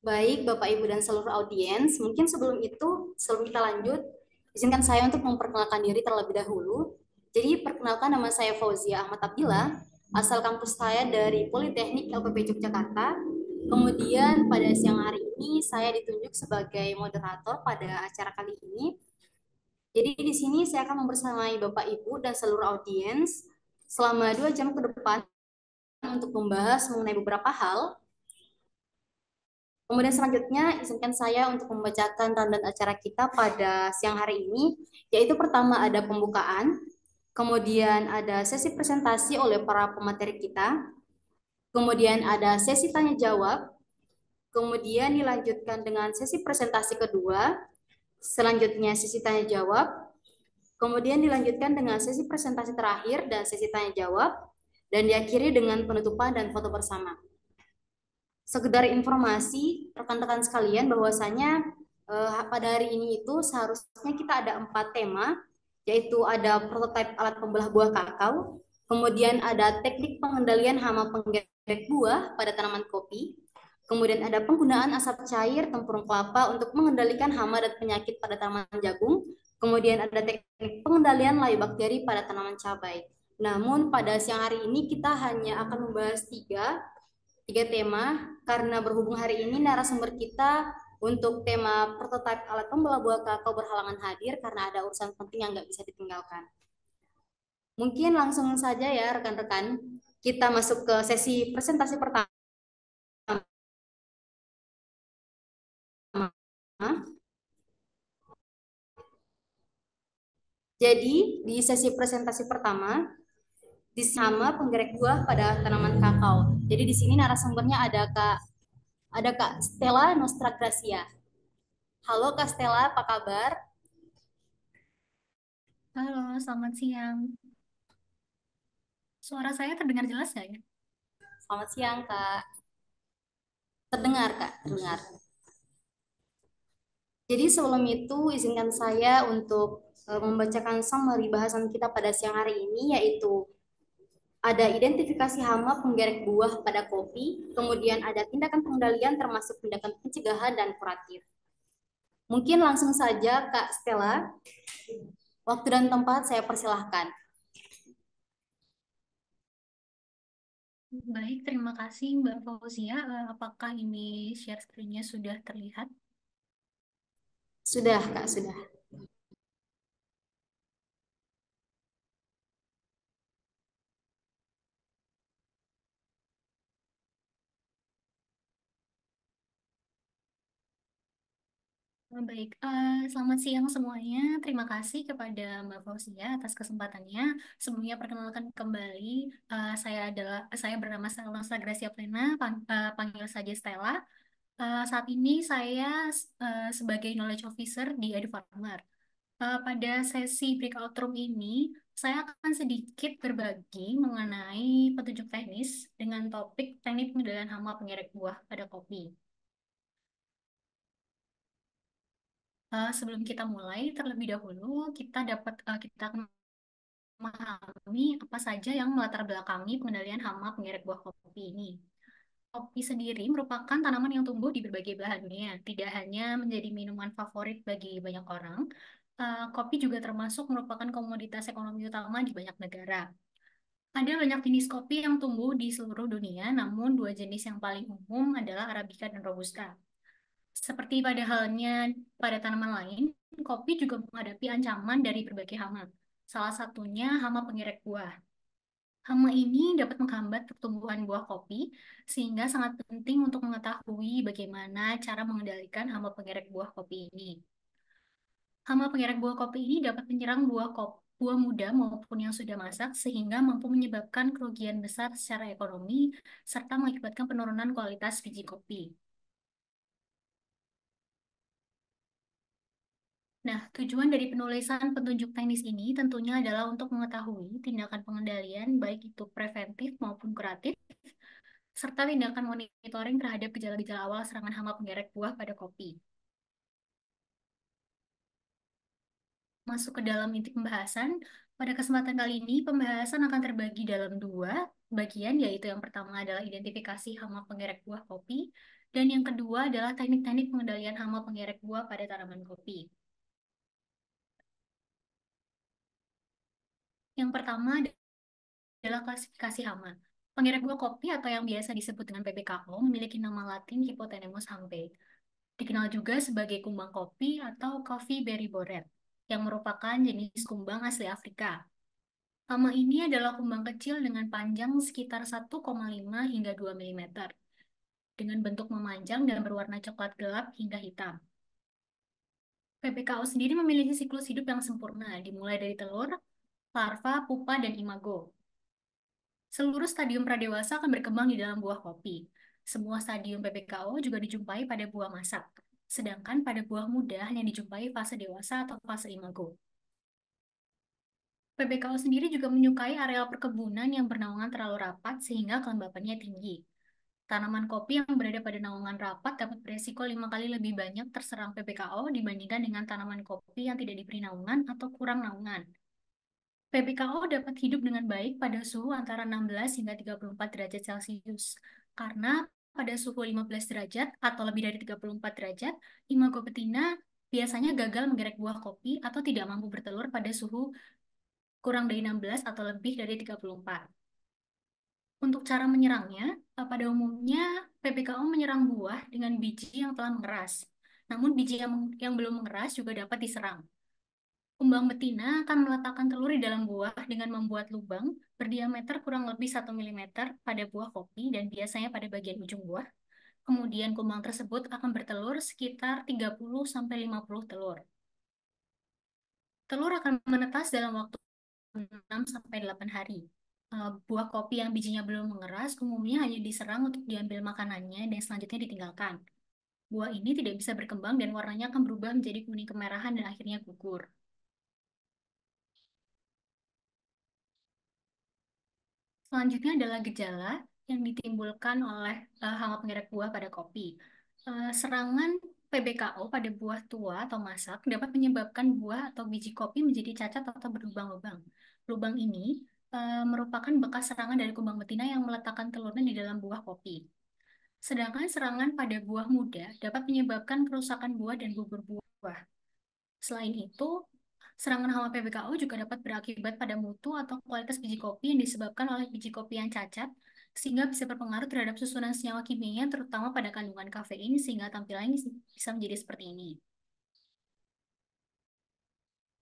Baik, Bapak, Ibu, dan seluruh audiens, mungkin sebelum itu, sebelum kita lanjut, izinkan saya untuk memperkenalkan diri terlebih dahulu. Jadi, perkenalkan nama saya Fauzia Ahmad Abdillah, asal kampus saya dari Politeknik LPP Yogyakarta. Kemudian pada siang hari ini saya ditunjuk sebagai moderator pada acara kali ini. Jadi di sini saya akan membersamai Bapak, Ibu, dan seluruh audiens selama 2 jam ke depan untuk membahas mengenai beberapa hal. Kemudian selanjutnya, izinkan saya untuk membacakan rundown acara kita pada siang hari ini, yaitu pertama ada pembukaan, kemudian ada sesi presentasi oleh para pemateri kita, kemudian ada sesi tanya jawab, kemudian dilanjutkan dengan sesi presentasi kedua, selanjutnya sesi tanya jawab, kemudian dilanjutkan dengan sesi presentasi terakhir dan sesi tanya jawab, dan diakhiri dengan penutupan dan foto bersama. Sekedar informasi rekan-rekan sekalian bahwasanya pada hari ini itu seharusnya kita ada 4 tema, yaitu ada prototipe alat pembelah buah kakao, kemudian ada teknik pengendalian hama penggerek buah pada tanaman kopi, kemudian ada penggunaan asap cair tempurung kelapa untuk mengendalikan hama dan penyakit pada tanaman jagung, kemudian ada teknik pengendalian layu bakteri pada tanaman cabai. Namun pada siang hari ini kita hanya akan membahas tiga tema karena berhubung hari ini narasumber kita untuk tema prototipe alat pembelah buah kakao berhalangan hadir karena ada urusan penting yang nggak bisa ditinggalkan. Mungkin langsung saja ya rekan-rekan, kita masuk ke sesi presentasi pertama. Jadi di sesi presentasi pertama di sama penggerak buah pada tanaman kakao. Jadi di sini narasumbernya ada Kak Stella Nostra Gracia. Halo Kak Stella, apa kabar? Halo, selamat siang. Suara saya terdengar jelas nggak ya? Selamat siang Kak. Terdengar Kak, terdengar. Jadi sebelum itu izinkan saya untuk membacakan summary bahasan kita pada siang hari ini, yaitu ada identifikasi hama penggerek buah pada kopi, kemudian ada tindakan pengendalian termasuk tindakan pencegahan dan kuratif. Mungkin langsung saja Kak Stella, waktu dan tempat saya persilahkan. Baik, terima kasih Mbak Fauzia. Apakah ini share screen-nya sudah terlihat? Sudah Kak, sudah. Baik, selamat siang semuanya. Terima kasih kepada Mbak Fauzia atas kesempatannya. Sebelumnya perkenalkan kembali, saya bernama Stella Gracia Plena, panggil saja Stella. Saat ini saya sebagai Knowledge Officer di EduFarmer. Pada sesi breakout room ini, saya akan sedikit berbagi mengenai petunjuk teknis dengan topik teknik pengendalian hama pengerek buah pada kopi. Sebelum kita mulai, terlebih dahulu kita akan memahami apa saja yang melatar belakangi pengendalian hama pengerek buah kopi ini. Kopi sendiri merupakan tanaman yang tumbuh di berbagai belahan dunia, tidak hanya menjadi minuman favorit bagi banyak orang. Kopi juga termasuk merupakan komoditas ekonomi utama di banyak negara. Ada banyak jenis kopi yang tumbuh di seluruh dunia, namun dua jenis yang paling umum adalah Arabica dan Robusta. Seperti pada halnya pada tanaman lain, kopi juga menghadapi ancaman dari berbagai hama. Salah satunya hama pengerek buah. Hama ini dapat menghambat pertumbuhan buah kopi, sehingga sangat penting untuk mengetahui bagaimana cara mengendalikan hama pengerek buah kopi ini. Hama pengerek buah kopi ini dapat menyerang buah muda maupun yang sudah masak, sehingga mampu menyebabkan kerugian besar secara ekonomi, serta mengakibatkan penurunan kualitas biji kopi. Nah, tujuan dari penulisan petunjuk teknis ini tentunya adalah untuk mengetahui tindakan pengendalian, baik itu preventif maupun kuratif, serta tindakan monitoring terhadap gejala-gejala awal serangan hama penggerek buah pada kopi. Masuk ke dalam inti pembahasan, Pada kesempatan kali ini, pembahasan akan terbagi dalam dua bagian, yaitu yang pertama adalah identifikasi hama pengerek buah kopi, dan yang kedua adalah teknik-teknik pengendalian hama pengerek buah pada tanaman kopi. Yang pertama adalah klasifikasi hama. Pengerek buah kopi atau yang biasa disebut dengan PBKO memiliki nama latin Hippopotamus hampe. Dikenal juga sebagai kumbang kopi atau coffee berry borer, yang merupakan jenis kumbang asli Afrika. Hama ini adalah kumbang kecil dengan panjang sekitar 1,5 hingga 2 mm, dengan bentuk memanjang dan berwarna coklat gelap hingga hitam. PPKO sendiri memiliki siklus hidup yang sempurna, dimulai dari telur, larva, pupa, dan imago. Seluruh stadium pradewasa akan berkembang di dalam buah kopi. Semua stadium PPKO juga dijumpai pada buah masak, sedangkan pada buah muda hanya dijumpai fase dewasa atau fase imago. PPKO sendiri juga menyukai areal perkebunan yang bernaungan terlalu rapat sehingga kelembapannya tinggi. Tanaman kopi yang berada pada naungan rapat dapat beresiko 5 kali lebih banyak terserang PPKO dibandingkan dengan tanaman kopi yang tidak diberi naungan atau kurang naungan. PPKO dapat hidup dengan baik pada suhu antara 16 hingga 34 derajat Celcius. Karena pada suhu 15 derajat atau lebih dari 34 derajat, imago betina biasanya gagal menggerek buah kopi atau tidak mampu bertelur pada suhu kurang dari 16 atau lebih dari 34. Untuk cara menyerangnya, pada umumnya PPKO menyerang buah dengan biji yang telah mengeras. Namun biji yang belum mengeras juga dapat diserang. Kumbang betina akan meletakkan telur di dalam buah dengan membuat lubang berdiameter kurang lebih 1 mm pada buah kopi dan biasanya pada bagian ujung buah. Kemudian kumbang tersebut akan bertelur sekitar 30-50 telur. Telur akan menetas dalam waktu 6-8 hari. Buah kopi yang bijinya belum mengeras umumnya hanya diserang untuk diambil makanannya dan selanjutnya ditinggalkan. Buah ini tidak bisa berkembang dan warnanya akan berubah menjadi kuning kemerahan dan akhirnya gugur. Selanjutnya adalah gejala yang ditimbulkan oleh hama pengerek buah pada kopi. Serangan PBKO pada buah tua atau masak dapat menyebabkan buah atau biji kopi menjadi cacat atau berlubang-lubang. Lubang ini merupakan bekas serangan dari kumbang betina yang meletakkan telurnya di dalam buah kopi. Sedangkan serangan pada buah muda dapat menyebabkan kerusakan buah dan gugur buah. Selain itu, serangan hama PBKO juga dapat berakibat pada mutu atau kualitas biji kopi yang disebabkan oleh biji kopi yang cacat, sehingga bisa berpengaruh terhadap susunan senyawa kimianya, terutama pada kandungan kafein, sehingga tampilannya bisa menjadi seperti ini.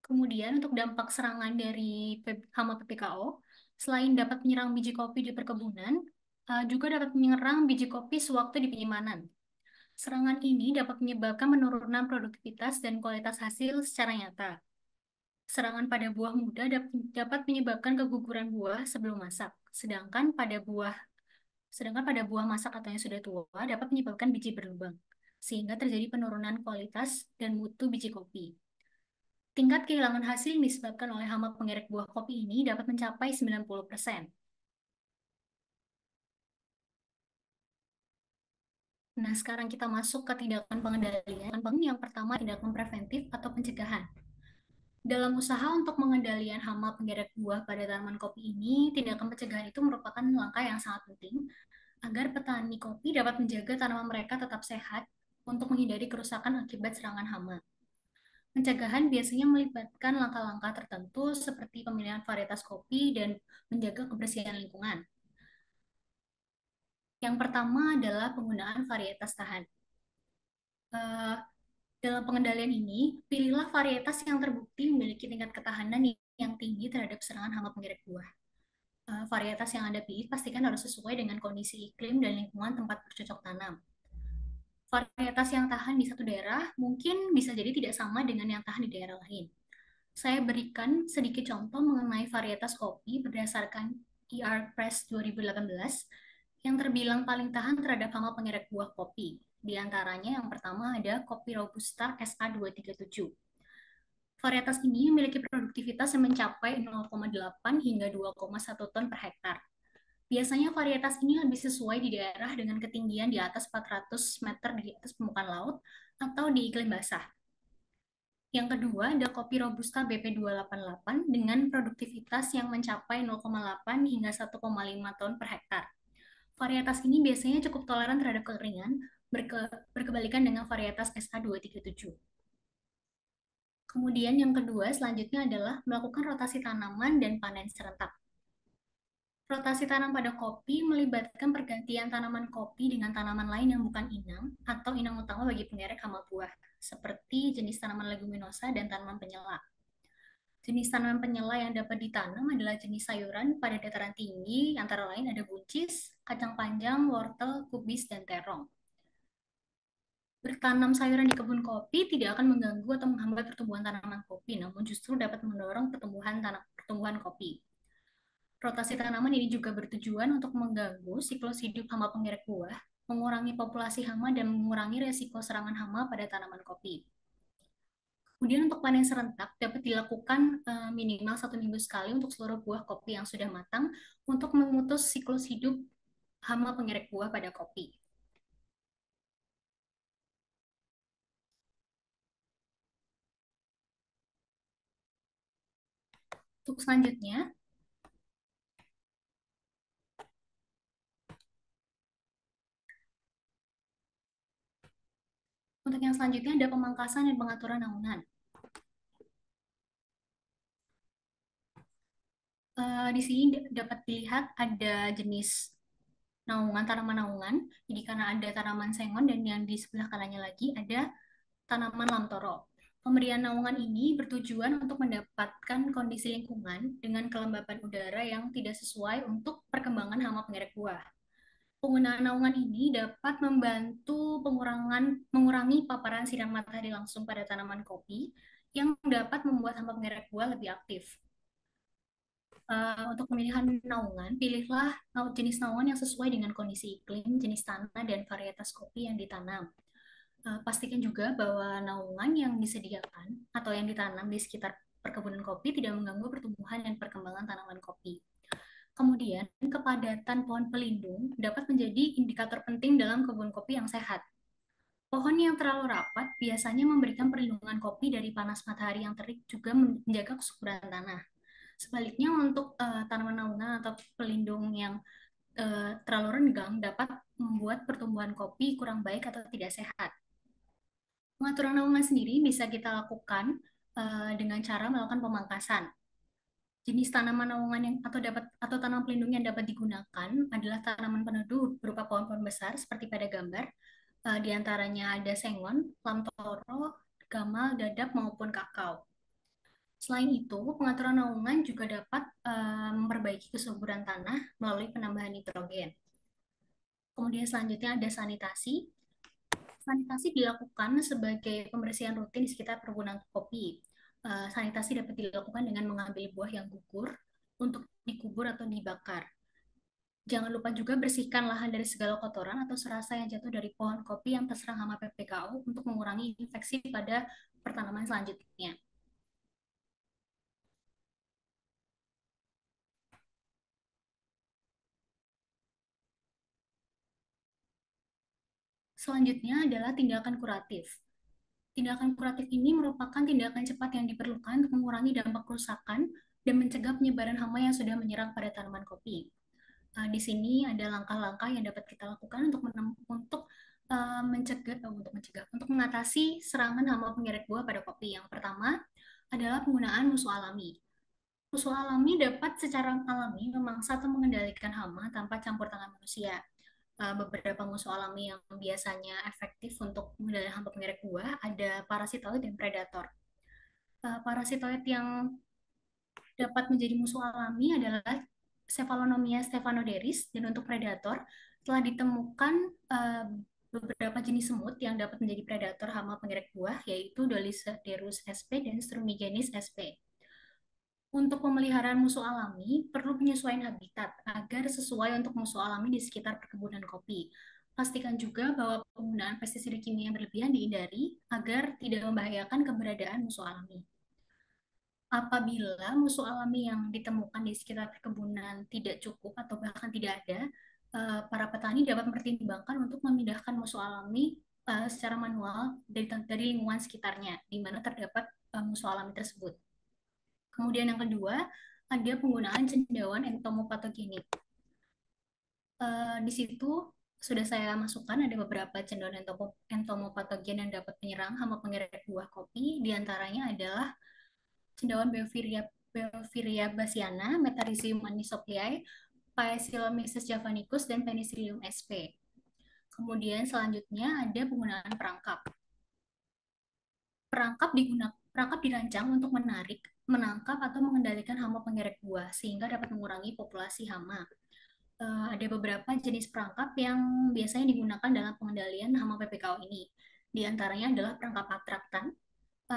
Kemudian, untuk dampak serangan dari hama PPKO, selain dapat menyerang biji kopi di perkebunan, juga dapat menyerang biji kopi sewaktu di penyimpanan. Serangan ini dapat menyebabkan penurunan produktivitas dan kualitas hasil secara nyata. Serangan pada buah muda dapat menyebabkan keguguran buah sebelum masak, sedangkan pada buah masak atau yang sudah tua dapat menyebabkan biji berlubang, sehingga terjadi penurunan kualitas dan mutu biji kopi. Tingkat kehilangan hasil yang disebabkan oleh hama pengerek buah kopi ini dapat mencapai 90%. Nah, sekarang kita masuk ke tindakan pengendalian. Yang pertama, tindakan preventif atau pencegahan. Dalam usaha untuk pengendalian hama penggeret buah pada tanaman kopi ini, tindakan pencegahan itu merupakan langkah yang sangat penting agar petani kopi dapat menjaga tanaman mereka tetap sehat untuk menghindari kerusakan akibat serangan hama. Pencegahan biasanya melibatkan langkah-langkah tertentu seperti pemilihan varietas kopi dan menjaga kebersihan lingkungan. Yang pertama adalah penggunaan varietas tahan. Eh, Dalam pengendalian ini, pilihlah varietas yang terbukti memiliki tingkat ketahanan yang tinggi terhadap serangan hama penggeret buah. Varietas yang Anda pilih pastikan harus sesuai dengan kondisi iklim dan lingkungan tempat bercocok tanam. Varietas yang tahan di satu daerah mungkin bisa jadi tidak sama dengan yang tahan di daerah lain. Saya berikan sedikit contoh mengenai varietas kopi berdasarkan ER Press 2018 yang terbilang paling tahan terhadap hama pengerek buah kopi. Di antaranya yang pertama ada kopi Robusta SA237. Varietas ini memiliki produktivitas yang mencapai 0,8 hingga 2,1 ton per hektar. Biasanya varietas ini lebih sesuai di daerah dengan ketinggian di atas 400 meter di atas permukaan laut atau di iklim basah. Yang kedua ada kopi Robusta BP288 dengan produktivitas yang mencapai 0,8 hingga 1,5 ton per hektar. Varietas ini biasanya cukup toleran terhadap kekeringan, berkebalikan dengan varietas SA237. Kemudian yang kedua selanjutnya adalah melakukan rotasi tanaman dan panen serentak. Rotasi tanam pada kopi melibatkan pergantian tanaman kopi dengan tanaman lain yang bukan inang atau inang utama bagi pengerek hama buah, seperti jenis tanaman leguminosa dan tanaman penyela. Jenis tanaman penyela yang dapat ditanam adalah jenis sayuran pada dataran tinggi, antara lain ada buncis, kacang panjang, wortel, kubis, dan terong. Bertanam sayuran di kebun kopi tidak akan mengganggu atau menghambat pertumbuhan tanaman kopi, namun justru dapat mendorong pertumbuhan kopi. Rotasi tanaman ini juga bertujuan untuk mengganggu siklus hidup hama pengerek buah, mengurangi populasi hama, dan mengurangi resiko serangan hama pada tanaman kopi. Kemudian untuk panen serentak dapat dilakukan minimal 1 minggu sekali untuk seluruh buah kopi yang sudah matang untuk memutus siklus hidup hama pengerek buah pada kopi. Untuk selanjutnya, ada pemangkasan dan pengaturan naungan. Di sini dapat dilihat ada jenis naungan, tanaman naungan. Jadi karena ada tanaman sengon dan yang di sebelah kanannya lagi ada tanaman lamtoro. Pemberian naungan ini bertujuan untuk mendapatkan kondisi lingkungan dengan kelembapan udara yang tidak sesuai untuk perkembangan hama pengerek buah. Penggunaan naungan ini dapat membantu mengurangi paparan sinar matahari langsung pada tanaman kopi yang dapat membuat hama pengerek buah lebih aktif. Untuk pemilihan naungan, pilihlah jenis naungan yang sesuai dengan kondisi iklim, jenis tanah, dan varietas kopi yang ditanam. Pastikan juga bahwa naungan yang disediakan atau yang ditanam di sekitar perkebunan kopi tidak mengganggu pertumbuhan dan perkembangan tanaman kopi. Kemudian, kepadatan pohon pelindung dapat menjadi indikator penting dalam kebun kopi yang sehat. Pohon yang terlalu rapat biasanya memberikan perlindungan kopi dari panas matahari yang terik, juga menjaga kesuburan tanah. Sebaliknya, untuk tanaman naungan atau pelindung yang terlalu renggang dapat membuat pertumbuhan kopi kurang baik atau tidak sehat. Pengaturan naungan sendiri bisa kita lakukan dengan cara melakukan pemangkasan. Jenis tanaman naungan atau tanaman pelindung yang dapat digunakan adalah tanaman peneduh berupa pohon-pohon besar seperti pada gambar. Di antaranya ada sengon, lamtoro, gamal, dadap maupun kakao. Selain itu, pengaturan naungan juga dapat memperbaiki kesuburan tanah melalui penambahan nitrogen. Kemudian selanjutnya ada sanitasi. Sanitasi dilakukan sebagai pembersihan rutin di sekitar perkebunan kopi. Sanitasi dapat dilakukan dengan mengambil buah yang gugur untuk dikubur atau dibakar. Jangan lupa juga bersihkan lahan dari segala kotoran atau serasa yang jatuh dari pohon kopi yang terserang hama PPKO untuk mengurangi infeksi pada pertanaman selanjutnya. Selanjutnya adalah tindakan kuratif. Tindakan kuratif ini merupakan tindakan cepat yang diperlukan untuk mengurangi dampak kerusakan dan mencegah penyebaran hama yang sudah menyerang pada tanaman kopi. Di sini ada langkah-langkah yang dapat kita lakukan untuk mengatasi serangan hama pengerek buah pada kopi. Yang pertama adalah penggunaan musuh alami. Musuh alami dapat secara alami memangsa atau mengendalikan hama tanpa campur tangan manusia. Beberapa musuh alami yang biasanya efektif untuk mengendalikan hama pengerek buah ada parasitoid dan predator. Parasitoid yang dapat menjadi musuh alami adalah Cephalonomia stephanoderis, dan untuk predator telah ditemukan beberapa jenis semut yang dapat menjadi predator hama pengerek buah, yaitu Dolicedarus sp dan Strumigenis sp. Untuk pemeliharaan musuh alami perlu penyesuaian habitat agar sesuai untuk musuh alami di sekitar perkebunan kopi. Pastikan juga bahwa penggunaan pestisida kimia yang berlebihan dihindari agar tidak membahayakan keberadaan musuh alami. Apabila musuh alami yang ditemukan di sekitar perkebunan tidak cukup atau bahkan tidak ada, para petani dapat mempertimbangkan untuk memindahkan musuh alami secara manual dari lingkungan sekitarnya, di mana terdapat musuh alami tersebut. Kemudian yang kedua, ada penggunaan cendawan entomopatogenik. Di situ sudah saya masukkan ada beberapa cendawan entomopatogen yang dapat menyerang hama pengerek buah kopi. Di antaranya adalah cendawan Beoviria bassiana, Metarhizium anisopliae, Paecilomyces javanicus, dan Penicillium sp. Kemudian selanjutnya ada penggunaan perangkap. Perangkap dirancang untuk menarik, menangkap, atau mengendalikan hama pengerek buah sehingga dapat mengurangi populasi hama. Ada beberapa jenis perangkap yang biasanya digunakan dalam pengendalian hama PPKO ini. Di antaranya adalah perangkap atraktan,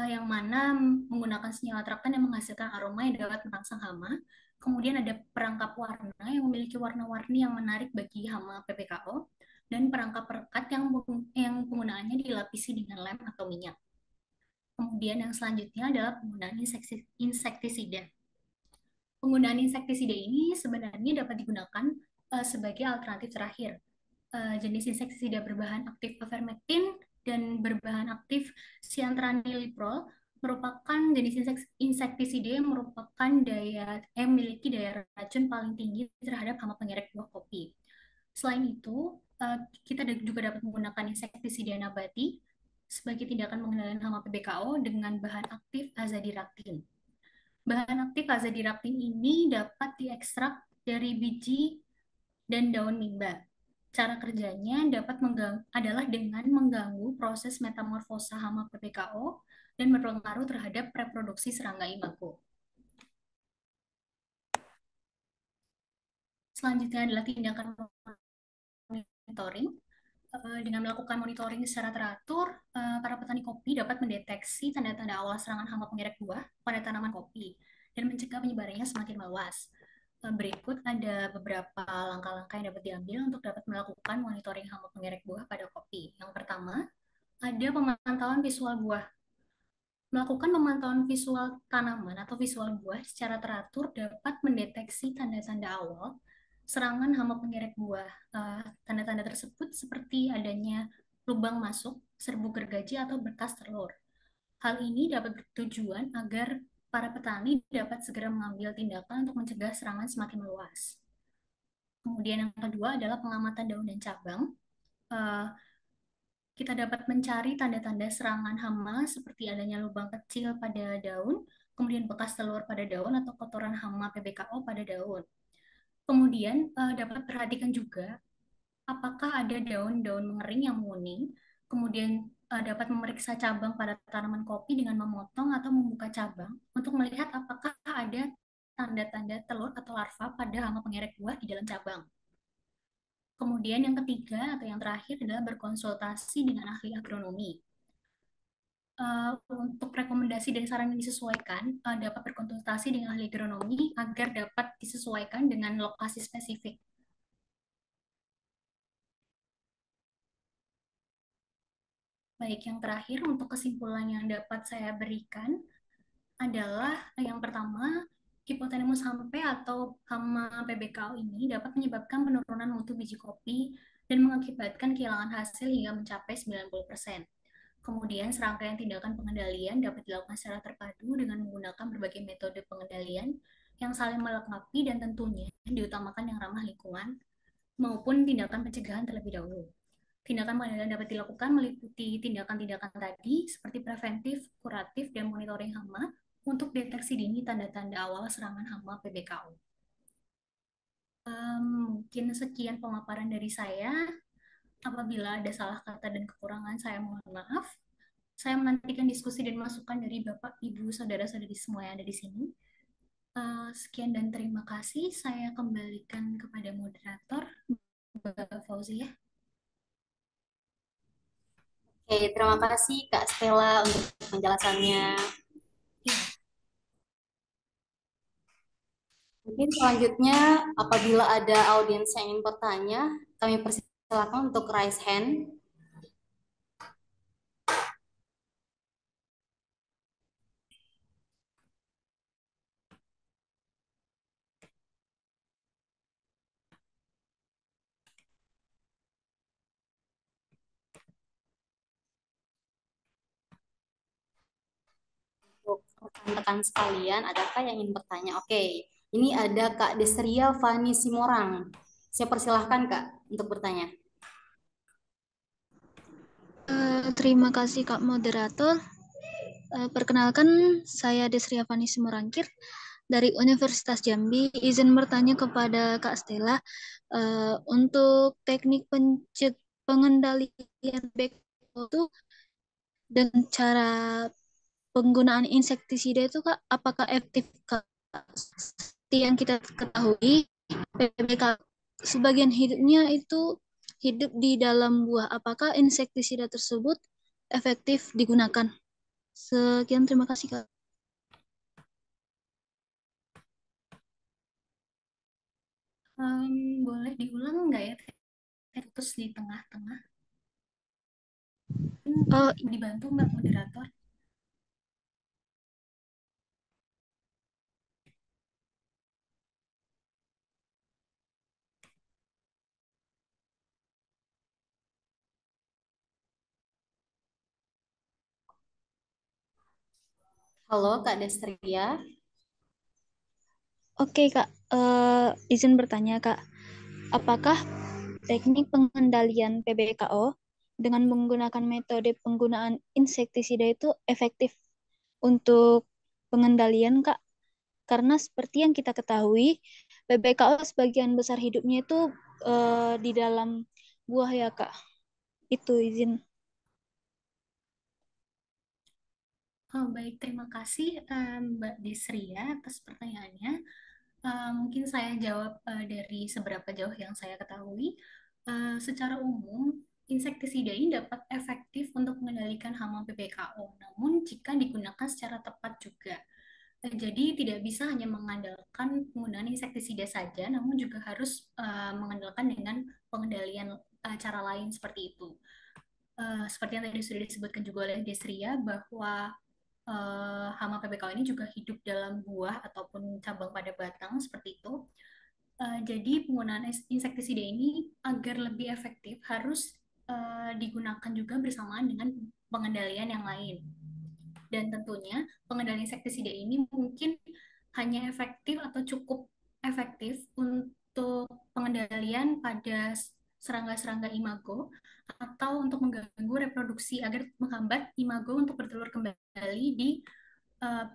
yang mana menggunakan senyawa atraktan yang menghasilkan aroma yang dapat merangsang hama. Kemudian ada perangkap warna yang memiliki warna-warni yang menarik bagi hama PPKO, dan perangkap perekat yang penggunaannya dilapisi dengan lem atau minyak. Kemudian yang selanjutnya adalah penggunaan insektisida. Penggunaan insektisida ini sebenarnya dapat digunakan sebagai alternatif terakhir. Jenis insektisida berbahan aktif ivermectin dan berbahan aktif cyantraniliprol merupakan jenis insektisida yang memiliki daya racun paling tinggi terhadap hama pengerek buah kopi. Selain itu, kita juga dapat menggunakan insektisida nabati sebagai tindakan pengendalian hama PBKO dengan bahan aktif azadirachtin. Bahan aktif azadirachtin ini dapat diekstrak dari biji dan daun mimba. Cara kerjanya adalah dengan mengganggu proses metamorfosa hama PPKO dan berpengaruh terhadap reproduksi serangga imago. Selanjutnya adalah tindakan monitoring. Dengan melakukan monitoring secara teratur, para petani kopi dapat mendeteksi tanda-tanda awal serangan hama pengerek buah pada tanaman kopi dan mencegah penyebarannya semakin meluas. Berikut ada beberapa langkah-langkah yang dapat diambil untuk dapat melakukan monitoring hama pengerek buah pada kopi. Yang pertama, ada pemantauan visual buah. Melakukan pemantauan visual tanaman atau visual buah secara teratur dapat mendeteksi tanda-tanda awal serangan hama pengerek buah. Tanda-tanda tersebut seperti adanya lubang masuk, serbuk gergaji, atau bekas telur. Hal ini dapat bertujuan agar para petani dapat segera mengambil tindakan untuk mencegah serangan semakin meluas. Kemudian yang kedua adalah pengamatan daun dan cabang. Uh, kita dapat mencari tanda-tanda serangan hama seperti adanya lubang kecil pada daun, kemudian bekas telur pada daun, atau kotoran hama PBKO pada daun. Kemudian dapat perhatikan juga apakah ada daun-daun mengering yang menguning, kemudian dapat memeriksa cabang pada tanaman kopi dengan memotong atau membuka cabang untuk melihat apakah ada tanda-tanda telur atau larva pada hama pengerek buah di dalam cabang. Kemudian yang ketiga atau yang terakhir adalah berkonsultasi dengan ahli agronomi. Untuk rekomendasi dan saran yang disesuaikan, dapat berkonsultasi dengan ahli agronomi agar dapat disesuaikan dengan lokasi spesifik. Baik, yang terakhir untuk kesimpulan yang dapat saya berikan adalah yang pertama, Hypothalamus hampe atau hama PBKO ini dapat menyebabkan penurunan mutu biji kopi dan mengakibatkan kehilangan hasil hingga mencapai 90%. Kemudian, serangkaian tindakan pengendalian dapat dilakukan secara terpadu dengan menggunakan berbagai metode pengendalian yang saling melengkapi dan tentunya diutamakan yang ramah lingkungan maupun tindakan pencegahan terlebih dahulu. Tindakan pengendalian dapat dilakukan meliputi tindakan-tindakan tadi seperti preventif, kuratif, dan monitoring hama untuk deteksi dini tanda-tanda awal serangan hama PBKO. Mungkin sekian pemaparan dari saya. Apabila ada salah kata dan kekurangan, saya mohon maaf. Saya menantikan diskusi dan masukan dari Bapak, Ibu, Saudara-saudari semua yang ada di sini. Sekian dan terima kasih. Saya kembalikan kepada moderator, Mbak Fauzia. Oke, terima kasih Kak Stella untuk penjelasannya. Ya. Mungkin selanjutnya apabila ada audiens yang ingin bertanya, kami persilakan untuk raise hand. rekan-rekan sekalian, adakah yang ingin bertanya? Oke, ini ada Kak Desria Fani Simorang. Saya persilahkan Kak untuk bertanya. Terima kasih Kak Moderator. Perkenalkan, saya Desria Fani Simorangkir dari Universitas Jambi. Izin bertanya kepada Kak Stella, untuk teknik pengendalian backhoe itu dan cara penggunaan insektisida itu Kak, apakah efektif Kak? Seperti yang kita ketahui, PPK sebagian hidupnya itu hidup di dalam buah. Apakah insektisida tersebut efektif digunakan? Sekian, terima kasih Kak. Boleh diulang nggak ya? Terputus di tengah-tengah. Oh, Dibantu Mbak Moderator. Halo Kak Destria. oke Kak. Izin bertanya Kak, apakah teknik pengendalian PBKO dengan menggunakan metode penggunaan insektisida itu efektif untuk pengendalian Kak? Karena seperti yang kita ketahui, PBKO sebagian besar hidupnya itu di dalam buah ya Kak. Itu izin. Oh, baik, terima kasih Mbak Desria atas pertanyaannya. Mungkin saya jawab dari seberapa jauh yang saya ketahui. Secara umum, insektisida ini dapat efektif untuk mengendalikan hama PPKO, namun jika digunakan secara tepat juga. Jadi tidak bisa hanya mengandalkan penggunaan insektisida saja, namun juga harus mengandalkan dengan pengendalian cara lain seperti itu. Seperti yang tadi sudah disebutkan juga oleh Desria bahwa hama PPKO ini juga hidup dalam buah ataupun cabang pada batang seperti itu. Jadi penggunaan insektisida ini agar lebih efektif harus digunakan juga bersamaan dengan pengendalian yang lain. Dan tentunya pengendalian insektisida ini mungkin hanya efektif atau cukup efektif untuk pengendalian pada serangga-serangga imago atau untuk mengganggu reproduksi agar menghambat imago untuk bertelur kembali di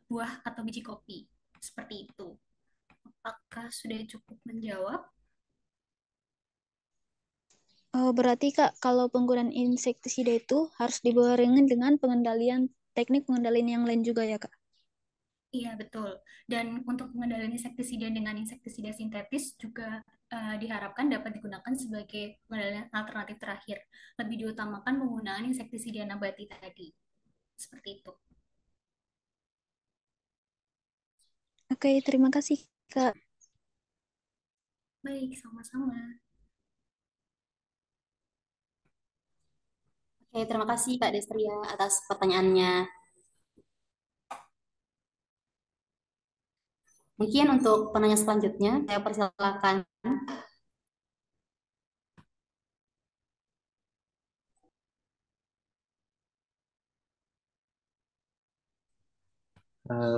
buah atau biji kopi. Seperti itu. Apakah sudah cukup menjawab? Oh, berarti Kak, kalau penggunaan insektisida itu harus dibarengi dengan teknik pengendalian yang lain juga ya Kak? Iya, betul. Dan untuk pengendalian insektisida dengan insektisida sintetis juga diharapkan dapat digunakan sebagai pengendalian alternatif terakhir. Lebih diutamakan penggunaan insektisida nabati tadi. Seperti itu. Oke, terima kasih Kak. Baik, sama-sama. Oke, terima kasih Kak Destria atas pertanyaannya. Mungkin untuk penanya selanjutnya, saya persilakan.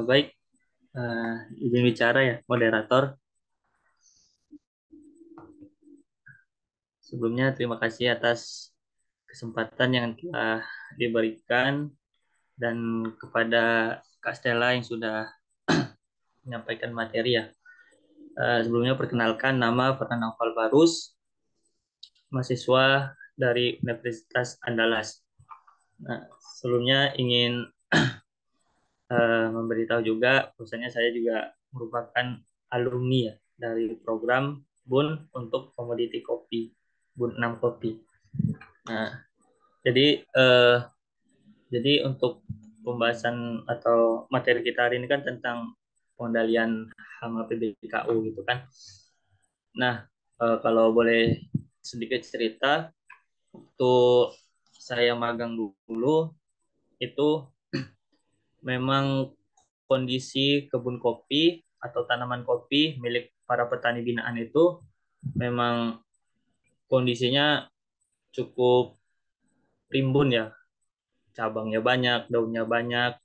Baik, izin bicara ya, moderator. Sebelumnya terima kasih atas kesempatan yang telah diberikan dan kepada Kak Stella yang sudah menyampaikan materi ya. Sebelumnya perkenalkan nama Fernando Alvarus, mahasiswa dari Universitas Andalas. Nah, sebelumnya ingin memberitahu juga, bahwasanya saya juga merupakan alumni ya dari program BUN untuk komoditi kopi, BUN 6 kopi. Nah, jadi untuk pembahasan atau materi kita hari ini kan tentang pengendalian hama PBKU gitu kan. Nah, kalau boleh sedikit cerita, waktu saya magang dulu itu memang kondisi kebun kopi atau tanaman kopi milik para petani binaan itu memang kondisinya cukup rimbun ya, cabangnya banyak, daunnya banyak,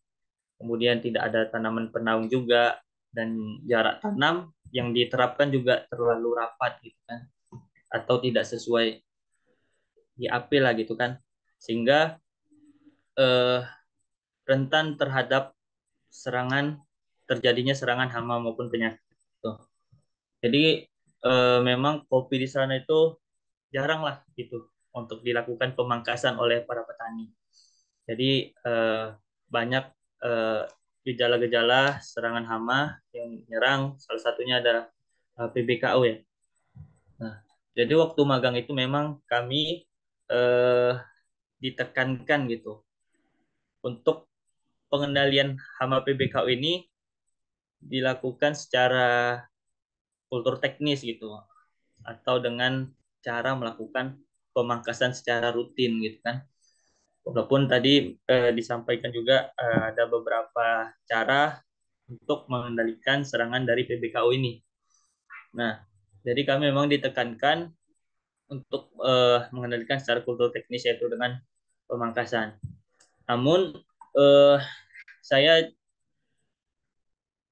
kemudian tidak ada tanaman penaung juga, dan jarak tanam yang diterapkan juga terlalu rapat gitu kan, atau tidak sesuai GAP lah gitu kan, sehingga eh, rentan terhadap terjadinya serangan hama maupun penyakit. Tuh. Jadi memang kopi di sana itu jarang lah gitu untuk dilakukan pemangkasan oleh para petani. Jadi banyak eh, gejala-gejala serangan hama yang menyerang, salah satunya ada PBKO ya. Nah, jadi waktu magang itu memang kami eh, ditekankan gitu untuk pengendalian hama PBKO ini dilakukan secara kultur teknis gitu, atau dengan cara melakukan pemangkasan secara rutin gitu kan. Walaupun tadi disampaikan juga ada beberapa cara untuk mengendalikan serangan dari PBKO ini. Nah, jadi kami memang ditekankan untuk mengendalikan secara kultur teknis, yaitu dengan pemangkasan. Namun saya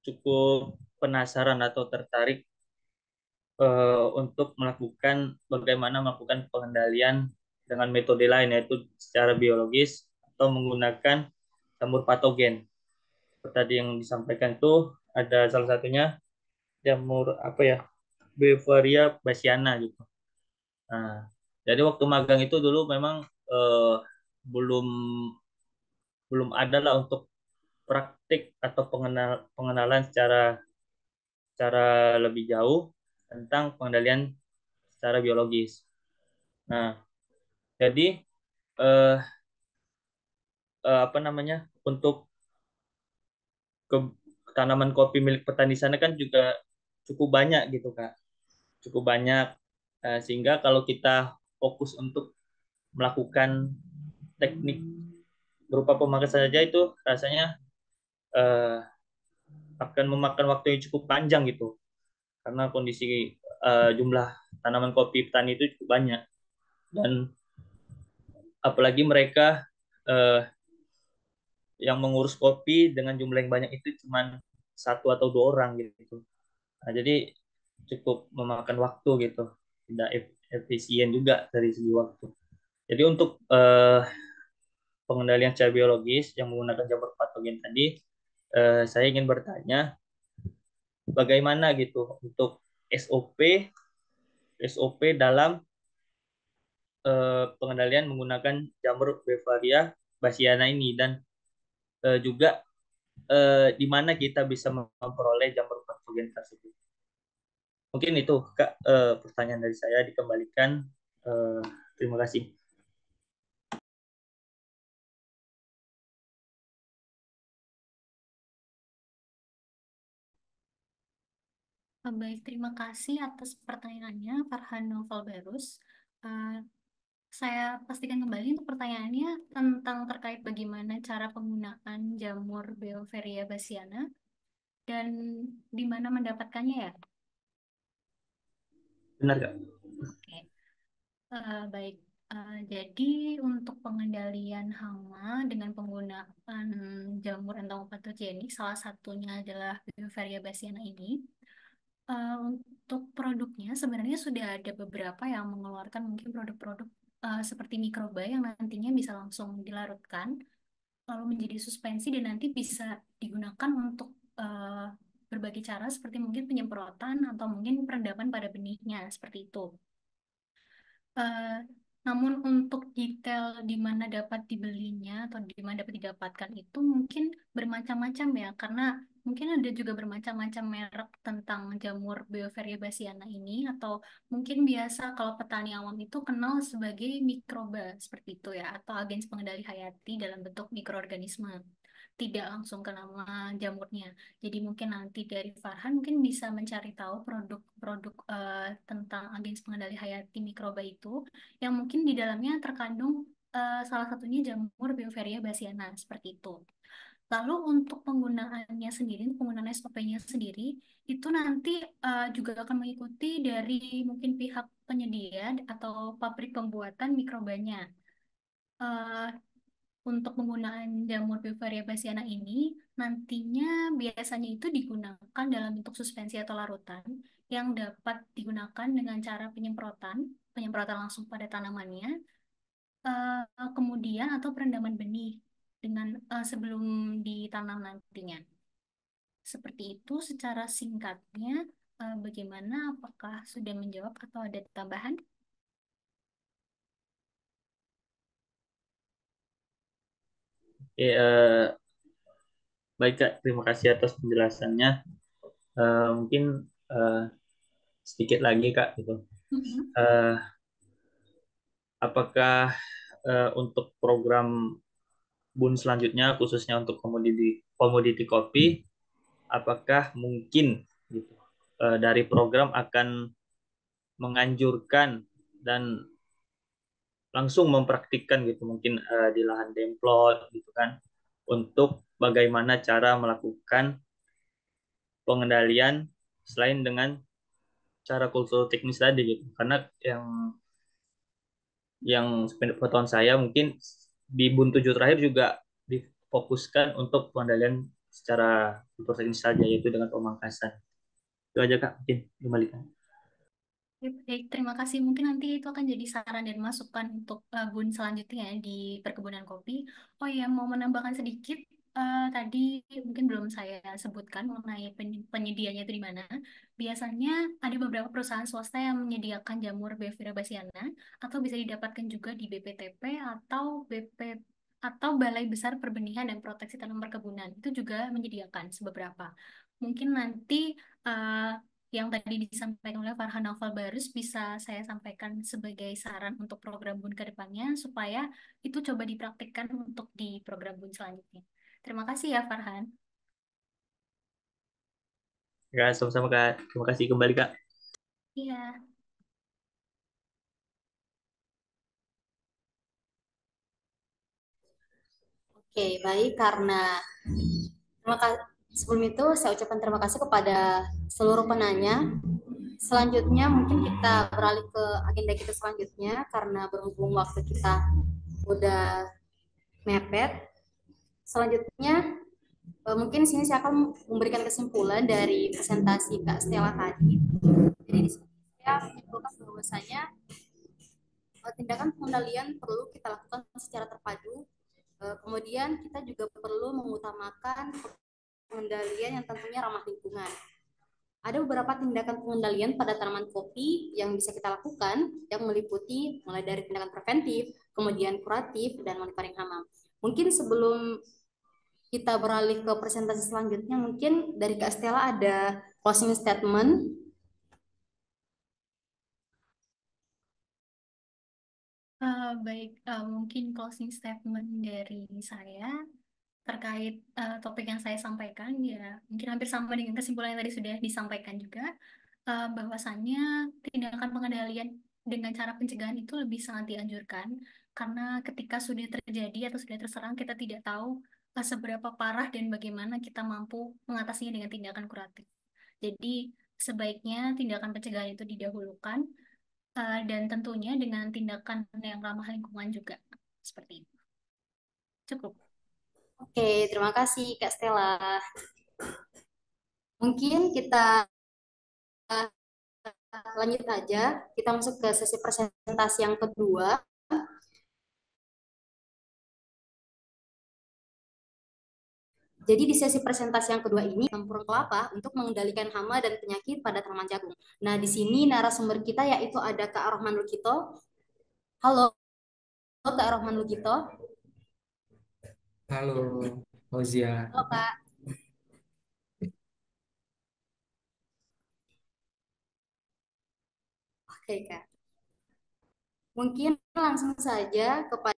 cukup penasaran atau tertarik untuk bagaimana melakukan pengendalian dengan metode lain, yaitu secara biologis atau menggunakan jamur patogen. Seperti tadi yang disampaikan itu ada salah satunya jamur apa ya, Bevaria bassiana gitu. Nah, jadi waktu magang itu dulu memang belum belum ada lah untuk praktik atau pengenalan secara lebih jauh tentang pengendalian secara biologis. Nah, jadi eh, apa namanya, untuk ke tanaman kopi milik petani sana kan juga cukup banyak gitu Kak, cukup banyak. Sehingga kalau kita fokus untuk melakukan teknik berupa pemangkasan saja itu rasanya eh, akan memakan waktu yang cukup panjang gitu, karena kondisi jumlah tanaman kopi petani itu cukup banyak, dan apalagi mereka eh, yang mengurus kopi dengan jumlah yang banyak itu cuma satu atau dua orang gitu. Nah, jadi cukup memakan waktu gitu, tidak efisien juga dari segi waktu. Jadi untuk pengendalian secara biologis yang menggunakan jamur patogen tadi, saya ingin bertanya bagaimana gitu untuk SOP dalam pengendalian menggunakan jamur Bevaria bassiana ini, dan juga di mana kita bisa memperoleh jamur patogen tersebut. Mungkin itu Kak, pertanyaan dari saya, dikembalikan. Eh, Terima kasih. Baik, terima kasih atas pertanyaannya, Farhan Noval Barus. Eh, saya pastikan kembali untuk pertanyaannya tentang terkait bagaimana cara penggunaan jamur Beauveria bassiana dan di mana mendapatkannya ya. Benar Kak? Oke. Baik. Jadi untuk pengendalian hama dengan penggunaan jamur entomopatogenik, salah satunya adalah Beauveria bassiana ini. Untuk produknya sebenarnya sudah ada beberapa yang mengeluarkan mungkin produk-produk seperti mikroba yang nantinya bisa langsung dilarutkan lalu menjadi suspensi dan nanti bisa digunakan untuk berbagai cara seperti mungkin penyemprotan atau mungkin perendaman pada benihnya seperti itu. Eh, Namun untuk detail di mana dapat dibelinya atau di mana dapat didapatkan itu mungkin bermacam-macam ya, karena mungkin ada juga bermacam-macam merek tentang jamur Beauveria bassiana ini, atau mungkin biasa kalau petani awam itu kenal sebagai mikroba seperti itu ya, atau agens pengendali hayati dalam bentuk mikroorganisme. Tidak langsung ke nama jamurnya. Jadi mungkin nanti dari Farhan mungkin bisa mencari tahu produk-produk tentang agens pengendali hayati mikroba itu yang mungkin di dalamnya terkandung salah satunya jamur Beauveria bassiana seperti itu. Lalu untuk penggunaannya sendiri, untuk penggunaan SOP-nya sendiri, itu nanti juga akan mengikuti dari mungkin pihak penyedia atau pabrik pembuatan mikrobanya. Eh, untuk penggunaan jamur Beauveria bassiana ini, Nantinya biasanya itu digunakan dalam bentuk suspensi atau larutan yang dapat digunakan dengan cara penyemprotan langsung pada tanamannya, kemudian atau perendaman benih dengan sebelum ditanam nantinya. Seperti itu secara singkatnya. Bagaimana? Apakah sudah menjawab atau ada tambahan? Oke, baik Kak, terima kasih atas penjelasannya. Mungkin eh, sedikit lagi Kak, gitu. Mhm. Eh, apakah untuk program BUN selanjutnya, khususnya untuk komoditi komoditi kopi, apakah mungkin gitu, dari program akan menganjurkan dan langsung mempraktikkan gitu, mungkin di lahan demplot gitu kan, untuk bagaimana cara melakukan pengendalian selain dengan cara kultur teknis tadi gitu. Karena yang pengetahuan saya mungkin di BUN 7 terakhir juga difokuskan untuk pengendalian secara kultur teknis saja, yaitu dengan pemangkasan. Itu aja Kak, mungkin kembalikan. Ya, baik, terima kasih. Mungkin nanti itu akan jadi saran dan masukan untuk BUN selanjutnya ya, di perkebunan kopi. Oh ya, mau menambahkan sedikit, tadi mungkin belum saya sebutkan mengenai penyediaannya itu di mana. Biasanya ada beberapa perusahaan swasta yang menyediakan jamur Bevira bassiana atau bisa didapatkan juga di BPTP atau atau Balai Besar Perbenihan dan Proteksi Tanaman Perkebunan. Itu juga menyediakan beberapa. Mungkin nanti eh, yang tadi disampaikan oleh Farhan Naufal Barus bisa saya sampaikan sebagai saran untuk program BUN ke depannya supaya itu coba dipraktikkan untuk di program BUN selanjutnya. Terima kasih ya Farhan. Ya, sama-sama Kak. Terima kasih kembali Kak. Iya. Oke, baik, karena terima kasih. Sebelum itu saya ucapkan terima kasih kepada seluruh penanya. Selanjutnya mungkin kita beralih ke agenda kita selanjutnya karena berhubung waktu kita udah mepet. Selanjutnya mungkin sini saya akan memberikan kesimpulan dari presentasi Kak Stella tadi. Jadi di sini saya menyimpulkan bahwasanya tindakan pengendalian perlu kita lakukan secara terpadu. Kemudian kita juga perlu mengutamakan pengendalian yang tentunya ramah lingkungan. Ada beberapa tindakan pengendalian pada tanaman kopi yang bisa kita lakukan, yang meliputi mulai dari tindakan preventif, kemudian kuratif, dan monitoring hama. Mungkin sebelum kita beralih ke presentasi selanjutnya, mungkin dari Kak Stella ada closing statement. Baik, mungkin closing statement dari saya terkait topik yang saya sampaikan ya mungkin hampir sama dengan kesimpulan yang tadi sudah disampaikan juga, bahwasannya tindakan pengendalian dengan cara pencegahan itu lebih sangat dianjurkan karena ketika sudah terjadi atau sudah terserang kita tidak tahu seberapa parah dan bagaimana kita mampu mengatasinya dengan tindakan kuratif. Jadi sebaiknya tindakan pencegahan itu didahulukan, dan tentunya dengan tindakan yang ramah lingkungan juga seperti itu. Cukup. Oke, terima kasih Kak Stella. Mungkin kita lanjut aja, kita masuk ke sesi presentasi yang kedua. Jadi di sesi presentasi yang kedua ini, tempurung kelapa untuk mengendalikan hama dan penyakit pada tanaman jagung. Nah, di sini narasumber kita yaitu ada Kak Rohman Lukito. Halo, Kak Rohman Lukito. Halo, Fauzia. Halo, Kak. Oke, Kak. Mungkin langsung saja kepada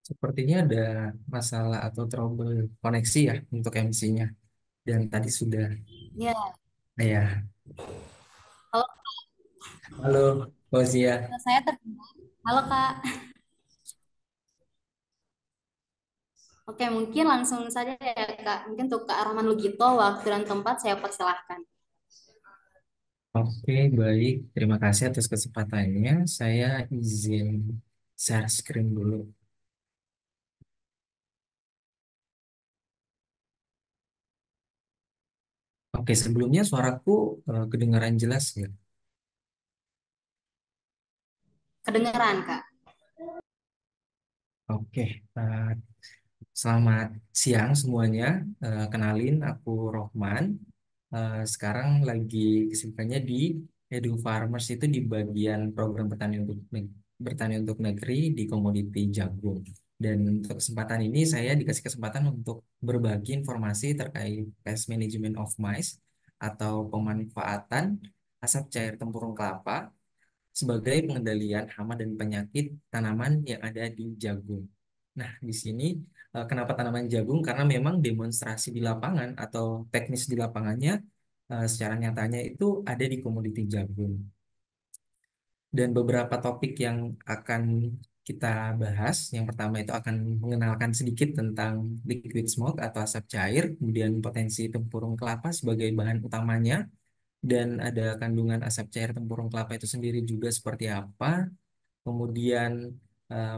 Sepertinya ada masalah atau trouble koneksi ya untuk MC-nya. Dan tadi sudah, ya. ya. Halo, Halo, Fauzia. saya terdengar. Halo, Kak. Oke, mungkin langsung saja ya, Kak. Mungkin untuk Kak Rohman Lugito, waktu dan tempat saya persilahkan. Oke, baik. Terima kasih atas kesempatannya. Saya izin share screen dulu. Oke, sebelumnya suaraku kedengaran jelas ya? Kedengeran, Kak. Oke, selamat siang semuanya. Kenalin, aku Rohman. Sekarang lagi kesibukannya di Edu Farmers itu di bagian program bertani untuk negeri di komoditi jagung. Dan untuk kesempatan ini saya dikasih kesempatan untuk berbagi informasi terkait pest management of maize atau pemanfaatan asap cair tempurung kelapa sebagai pengendalian hama dan penyakit tanaman yang ada di jagung. Nah, di sini kenapa tanaman jagung? Karena memang demonstrasi di lapangan atau teknis di lapangannya secara nyatanya itu ada di komoditi jagung. Dan beberapa topik yang akan kita bahas, yang pertama itu akan mengenalkan sedikit tentang liquid smoke atau asap cair, kemudian potensi tempurung kelapa sebagai bahan utamanya, dan ada kandungan asap cair tempurung kelapa itu sendiri juga seperti apa, kemudian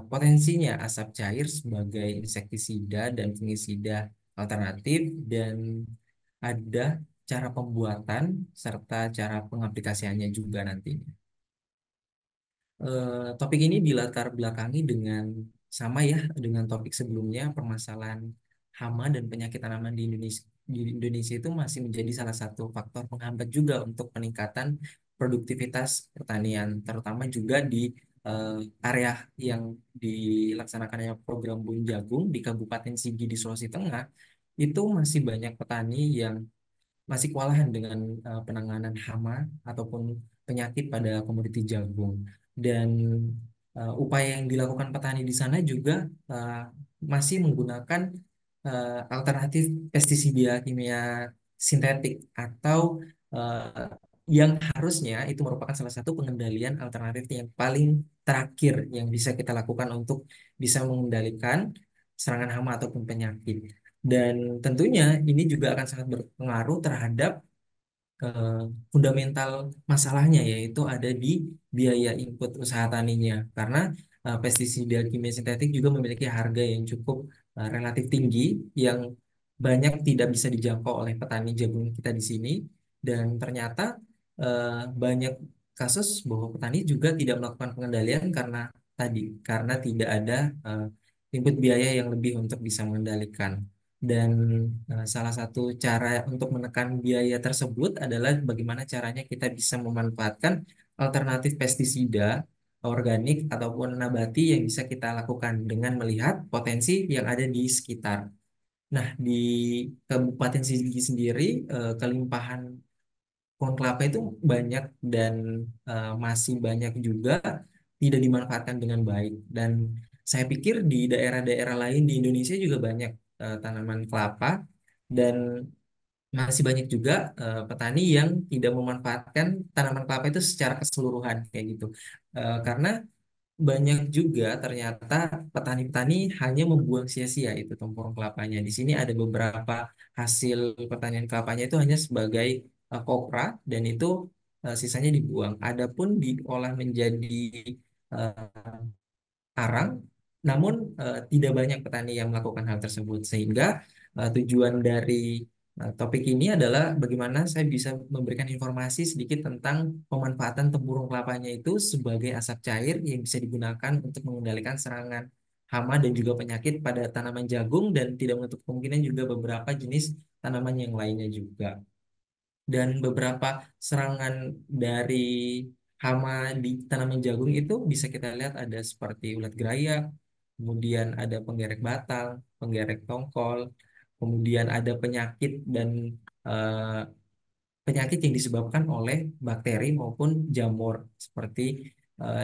potensinya asap cair sebagai insektisida dan fungisida alternatif, dan ada cara pembuatan serta cara pengaplikasiannya juga nantinya. Topik ini dilatar belakangi dengan sama ya dengan topik sebelumnya, permasalahan hama dan penyakit tanaman di Indonesia. Di Indonesia itu masih menjadi salah satu faktor penghambat juga untuk peningkatan produktivitas pertanian, terutama juga di eh, area yang dilaksanakannya program Bun Jagung di Kabupaten Sigi di Sulawesi Tengah. Itu masih banyak petani yang masih kewalahan dengan penanganan hama ataupun penyakit pada komoditi jagung. Dan upaya yang dilakukan petani di sana juga uh, masih menggunakan alternatif pestisida kimia sintetik atau uh, yang harusnya itu merupakan salah satu pengendalian alternatif yang paling terakhir yang bisa kita lakukan untuk bisa mengendalikan serangan hama ataupun penyakit. Dan tentunya ini juga akan sangat berpengaruh terhadap eh, fundamental masalahnya, yaitu ada di biaya input usaha taninya. Karena pestisida kimia sintetik juga memiliki harga yang cukup relatif tinggi yang banyak tidak bisa dijangkau oleh petani jagung kita di sini. Dan ternyata banyak kasus bahwa petani juga tidak melakukan pengendalian karena tidak ada eh, input biaya yang lebih untuk bisa mengendalikan. Dan salah satu cara untuk menekan biaya tersebut adalah bagaimana caranya kita bisa memanfaatkan alternatif pestisida organik ataupun nabati yang bisa kita lakukan dengan melihat potensi yang ada di sekitar. Nah, di Kabupaten Sigi sendiri, kelimpahan pohon kelapa itu banyak dan masih banyak juga tidak dimanfaatkan dengan baik. Dan saya pikir di daerah-daerah lain di Indonesia juga banyak tanaman kelapa dan masih banyak juga petani yang tidak memanfaatkan tanaman kelapa itu secara keseluruhan kayak gitu. Karena banyak juga ternyata petani-petani hanya membuang sia-sia itu tempurung kelapanya. Di sini ada beberapa hasil pertanian kelapanya itu hanya sebagai kopra dan itu sisanya dibuang. Adapun diolah menjadi eh, arang, namun tidak banyak petani yang melakukan hal tersebut. Sehingga tujuan dari topik ini adalah bagaimana saya bisa memberikan informasi sedikit tentang pemanfaatan tempurung kelapanya itu sebagai asap cair yang bisa digunakan untuk mengendalikan serangan hama dan juga penyakit pada tanaman jagung dan tidak menutup kemungkinan juga beberapa jenis tanaman yang lainnya juga. Dan beberapa serangan dari hama di tanaman jagung itu bisa kita lihat ada seperti ulat geraya, kemudian ada penggerek batang, penggerek tongkol, kemudian ada penyakit dan eh, penyakit yang disebabkan oleh bakteri maupun jamur seperti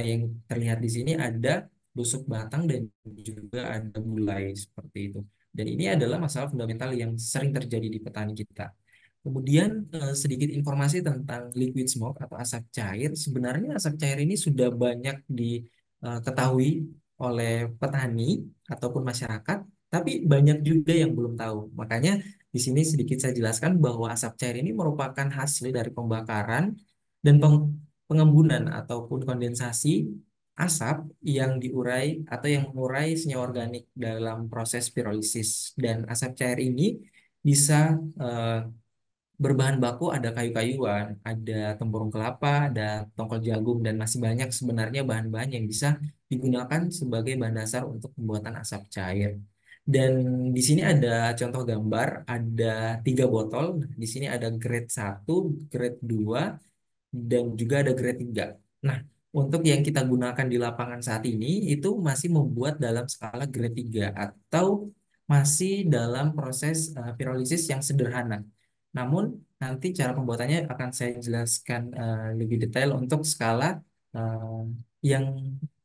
yang terlihat di sini ada busuk batang dan juga ada bulai seperti itu. Dan ini adalah masalah fundamental yang sering terjadi di petani kita. Kemudian sedikit informasi tentang liquid smoke atau asap cair. Sebenarnya asap cair ini sudah banyak diketahui oleh petani ataupun masyarakat, tapi banyak juga yang belum tahu. Makanya di sini sedikit saya jelaskan bahwa asap cair ini merupakan hasil dari pembakaran dan pengembunan ataupun kondensasi asap yang diurai atau yang mengurai senyawa organik dalam proses pirolisis. Dan asap cair ini bisa berbahan baku ada kayu-kayuan, ada tempurung kelapa, ada tongkol jagung, dan masih banyak sebenarnya bahan-bahan yang bisa digunakan sebagai bahan dasar untuk pembuatan asap cair. Dan di sini ada contoh gambar, ada 3 botol. Di sini ada grade 1, grade 2, dan juga ada grade 3. Nah, untuk yang kita gunakan di lapangan saat ini itu masih membuat dalam skala grade 3 atau masih dalam proses pirolisis yang sederhana. Namun nanti cara pembuatannya akan saya jelaskan lebih detail untuk skala eh, yang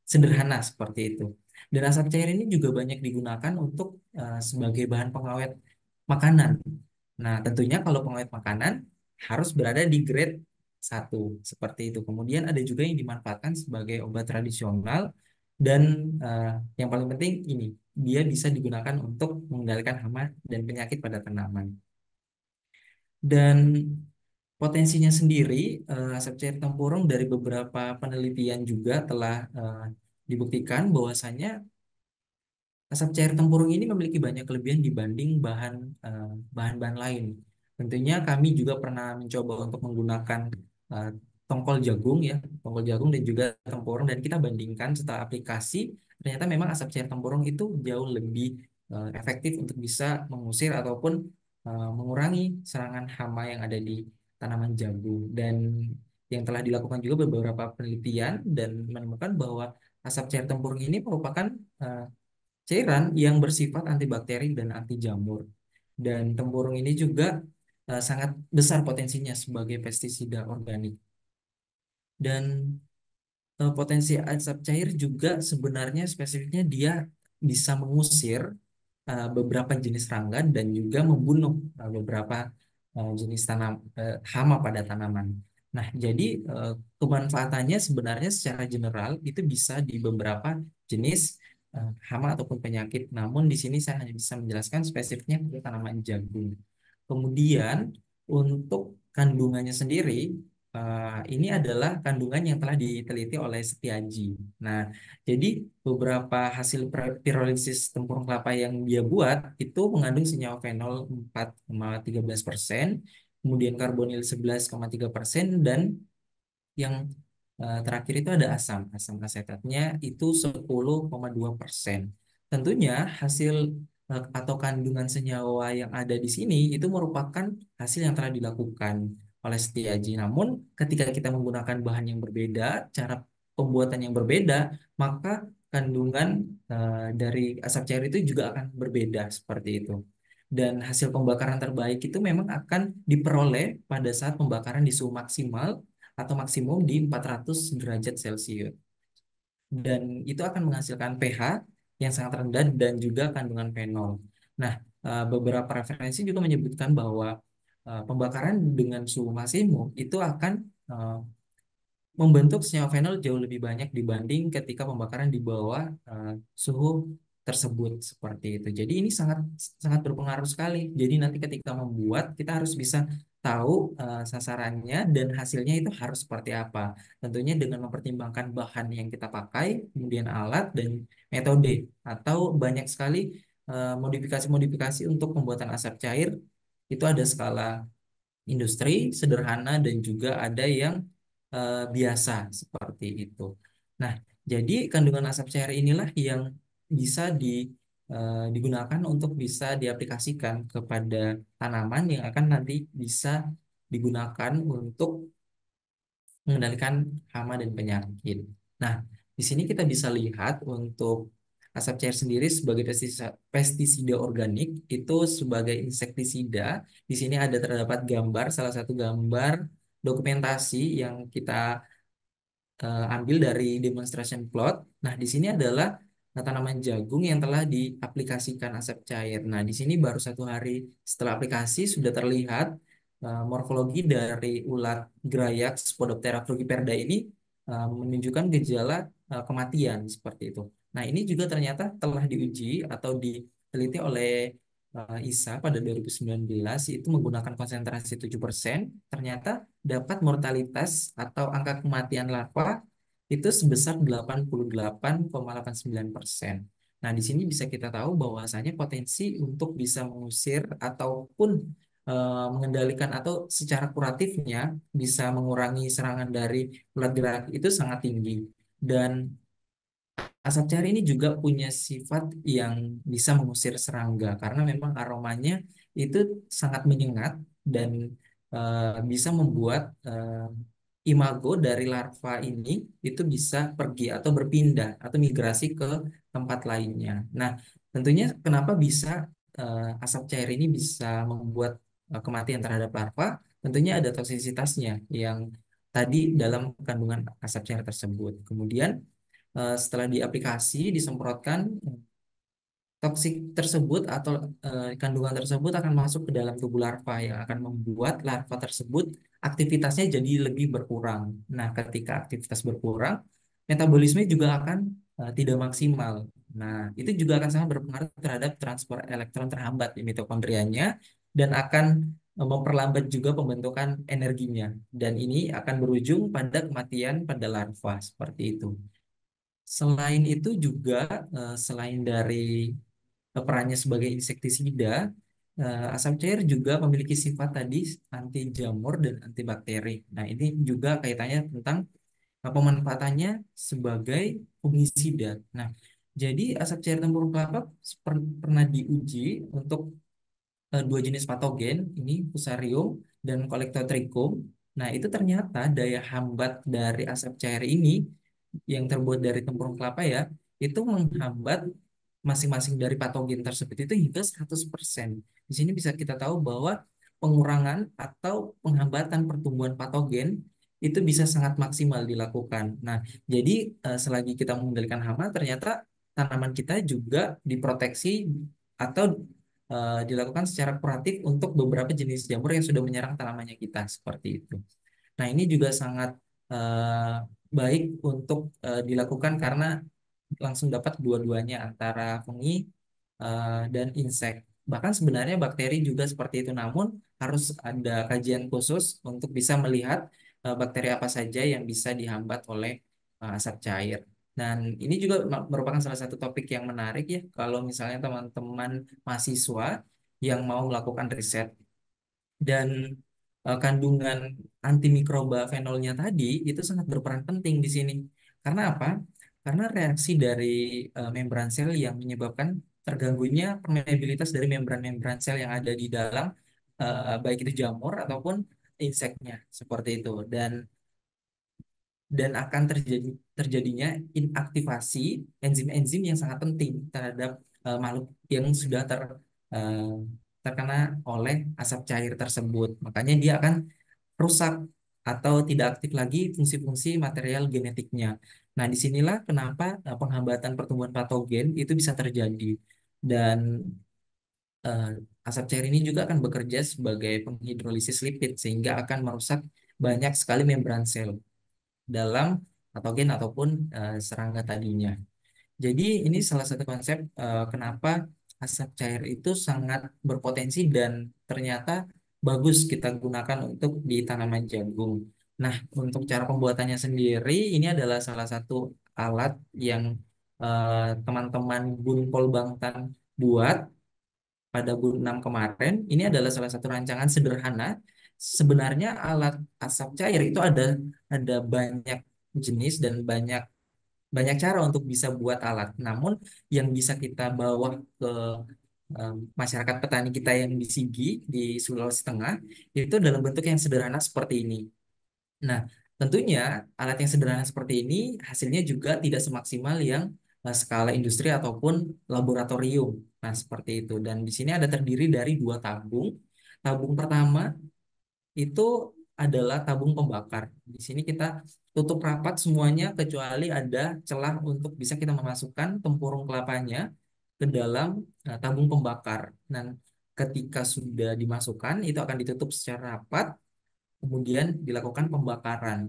sederhana seperti itu. Dan asap cair ini juga banyak digunakan untuk sebagai bahan pengawet makanan. Nah, tentunya kalau pengawet makanan harus berada di grade 1 seperti itu. Kemudian ada juga yang dimanfaatkan sebagai obat tradisional dan eh, yang paling penting ini dia bisa digunakan untuk mengendalikan hama dan penyakit pada tanaman. Dan potensinya sendiri, asap cair tempurung dari beberapa penelitian juga telah dibuktikan bahwasanya asap cair tempurung ini memiliki banyak kelebihan dibanding bahan-bahan lain. Tentunya kami juga pernah mencoba untuk menggunakan eh, tongkol jagung ya, tongkol jagung dan juga tempurung, dan kita bandingkan setelah aplikasi, ternyata memang asap cair tempurung itu jauh lebih efektif untuk bisa mengusir ataupun mengurangi serangan hama yang ada di tanaman jagung. Dan yang telah dilakukan juga beberapa penelitian dan menemukan bahwa asap cair tempurung ini merupakan eh, cairan yang bersifat antibakteri dan anti jamur. Dan tempurung ini juga sangat besar potensinya sebagai pestisida organik. Dan potensi asap cair juga sebenarnya spesifiknya dia bisa mengusir beberapa jenis serangga dan juga membunuh beberapa jenis hama pada tanaman. Nah, jadi kemanfaatannya sebenarnya secara general itu bisa di beberapa jenis hama ataupun penyakit. Namun di sini saya hanya bisa menjelaskan spesifiknya untuk tanaman jagung. Kemudian untuk kandungannya sendiri, ini adalah kandungan yang telah diteliti oleh Setiaji. Nah, jadi beberapa hasil pirolisis tempurung kelapa yang dia buat itu mengandung senyawa fenol 4,13%, kemudian karbonil 11,3%, dan yang terakhir itu ada asam asetatnya itu 10,2%. Tentunya hasil atau kandungan senyawa yang ada di sini itu merupakan hasil yang telah dilakukan oleh Setiaji. Namun ketika kita menggunakan bahan yang berbeda, cara pembuatan yang berbeda, maka kandungan dari asap cair itu juga akan berbeda seperti itu. Dan hasil pembakaran terbaik itu memang akan diperoleh pada saat pembakaran di suhu maksimal atau maksimum di 400 derajat Celcius. Dan itu akan menghasilkan pH yang sangat rendah dan juga kandungan fenol. Nah, beberapa referensi juga menyebutkan bahwa pembakaran dengan suhu maksimum itu akan membentuk senyawa fenol jauh lebih banyak dibanding ketika pembakaran di bawah suhu tersebut seperti itu. Jadi ini sangat sangat berpengaruh sekali. Jadi nanti ketika membuat kita harus bisa tahu sasarannya dan hasilnya itu harus seperti apa. Tentunya dengan mempertimbangkan bahan yang kita pakai, kemudian alat dan metode, atau banyak sekali modifikasi-modifikasi untuk pembuatan asap cair. Itu ada skala industri, sederhana, dan juga ada yang biasa seperti itu. Nah, jadi kandungan asap cair inilah yang bisa digunakan untuk bisa diaplikasikan kepada tanaman yang akan nanti bisa digunakan untuk mengendalikan hama dan penyakit. Nah, di sini kita bisa lihat untuk asap cair sendiri sebagai pestisida organik itu sebagai insektisida. Di sini ada terdapat gambar, salah satu gambar dokumentasi yang kita ambil dari demonstration plot. Nah, di sini adalah tanaman jagung yang telah diaplikasikan asap cair. Nah, di sini baru 1 hari setelah aplikasi sudah terlihat morfologi dari ulat Grayax Spodoptera frugiperda ini menunjukkan gejala kematian seperti itu. Nah, ini juga ternyata telah diuji atau diteliti oleh ISA pada 2019 itu menggunakan konsentrasi 7%, ternyata dapat mortalitas atau angka kematian larva itu sebesar 88,89%. Nah, di sini bisa kita tahu bahwasanya potensi untuk bisa mengusir ataupun mengendalikan atau secara kuratifnya bisa mengurangi serangan dari ulat gerak itu sangat tinggi. Dan asap cair ini juga punya sifat yang bisa mengusir serangga karena memang aromanya itu sangat menyengat dan bisa membuat imago dari larva ini itu bisa pergi atau berpindah atau migrasi ke tempat lainnya. Nah, tentunya kenapa bisa asap cair ini bisa membuat kematian terhadap larva? Tentunya ada toksisitasnya yang tadi dalam kandungan asap cair tersebut. Kemudian setelah diaplikasi disemprotkan toksik tersebut atau kandungan tersebut akan masuk ke dalam tubuh larva yang akan membuat larva tersebut aktivitasnya jadi lebih berkurang. Nah, ketika aktivitas berkurang, metabolisme juga akan tidak maksimal. Nah, itu juga akan sangat berpengaruh terhadap transport elektron terhambat di mitokondrianya dan akan memperlambat juga pembentukan energinya. Dan ini akan berujung pada kematian pada larva seperti itu. Selain itu juga selain dari perannya sebagai insektisida, asam cair juga memiliki sifat tadi anti jamur dan anti bakteri. Nah, ini juga kaitannya tentang pemanfaatannya sebagai fungisida. Nah, jadi asap cair tempurung kelapa pernah diuji untuk dua jenis patogen, ini Fusarium dan Colletotrichum. Nah, itu ternyata daya hambat dari asap cair ini yang terbuat dari tempurung kelapa ya, itu menghambat masing-masing dari patogen tersebut itu hingga 100%. Di sini bisa kita tahu bahwa pengurangan atau penghambatan pertumbuhan patogen itu bisa sangat maksimal dilakukan. Nah, jadi selagi kita mengendalikan hama, ternyata tanaman kita juga diproteksi atau dilakukan secara kuratif untuk beberapa jenis jamur yang sudah menyerang tanamannya kita seperti itu. Nah, ini juga sangat baik untuk dilakukan karena langsung dapat dua-duanya antara fungi dan insek. Bahkan sebenarnya bakteri juga seperti itu, namun harus ada kajian khusus untuk bisa melihat bakteri apa saja yang bisa dihambat oleh asap cair. Dan ini juga merupakan salah satu topik yang menarik ya, kalau misalnya teman-teman mahasiswa yang mau melakukan riset dan kandungan antimikroba fenolnya tadi itu sangat berperan penting di sini. Karena apa? Karena reaksi dari membran sel yang menyebabkan terganggunya permeabilitas dari membran-membran sel yang ada di dalam baik itu jamur ataupun inseknya seperti itu. Dan akan terjadinya inaktivasi enzim-enzim yang sangat penting terhadap makhluk yang sudah eh, terkena oleh asap cair tersebut. Makanya dia akan rusak atau tidak aktif lagi fungsi-fungsi material genetiknya. Nah, disinilah kenapa penghambatan pertumbuhan patogen itu bisa terjadi. Dan eh, asap cair ini juga akan bekerja sebagai penghidrolisis lipid sehingga akan merusak banyak sekali membran sel dalam patogen ataupun serangga tadinya. Jadi ini salah satu konsep kenapa asap cair itu sangat berpotensi dan ternyata bagus kita gunakan untuk di tanaman jagung. Nah, untuk cara pembuatannya sendiri ini adalah salah satu alat yang teman-teman Bunpol Bangtan buat pada bulan 6 kemarin. Ini adalah salah satu rancangan sederhana. Sebenarnya alat asap cair itu ada banyak jenis dan banyak banyak cara untuk bisa buat alat. Namun yang bisa kita bawa ke masyarakat petani kita yang di Sigi di Sulawesi Tengah itu dalam bentuk yang sederhana seperti ini. Nah, tentunya alat yang sederhana seperti ini hasilnya juga tidak semaksimal yang skala industri ataupun laboratorium. Nah, seperti itu. Dan di sini ada terdiri dari dua tabung. Tabung pertama itu adalah tabung pembakar. Di sini kita tutup rapat semuanya kecuali ada celah untuk bisa kita memasukkan tempurung kelapanya ke dalam tabung pembakar. Dan ketika sudah dimasukkan, itu akan ditutup secara rapat, kemudian dilakukan pembakaran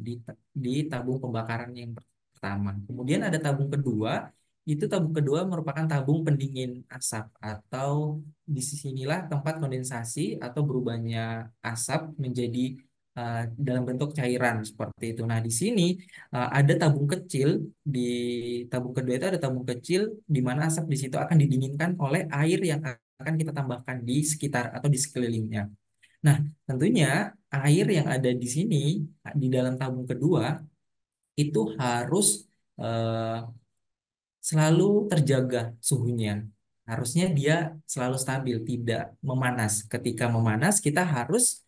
di tabung pembakaran yang pertama. Kemudian ada tabung kedua, itu tabung kedua merupakan tabung pendingin asap atau di sinilah tempat kondensasi atau berubahnya asap menjadi dalam bentuk cairan seperti itu. Nah, di sini ada tabung kecil di tabung kedua itu ada tabung kecil di mana asap di situ akan didinginkan oleh air yang akan kita tambahkan di sekitar atau di sekelilingnya. Nah, tentunya air yang ada di sini di dalam tabung kedua itu harus eh, selalu terjaga suhunya. Harusnya dia selalu stabil, tidak memanas. Ketika memanas, kita harus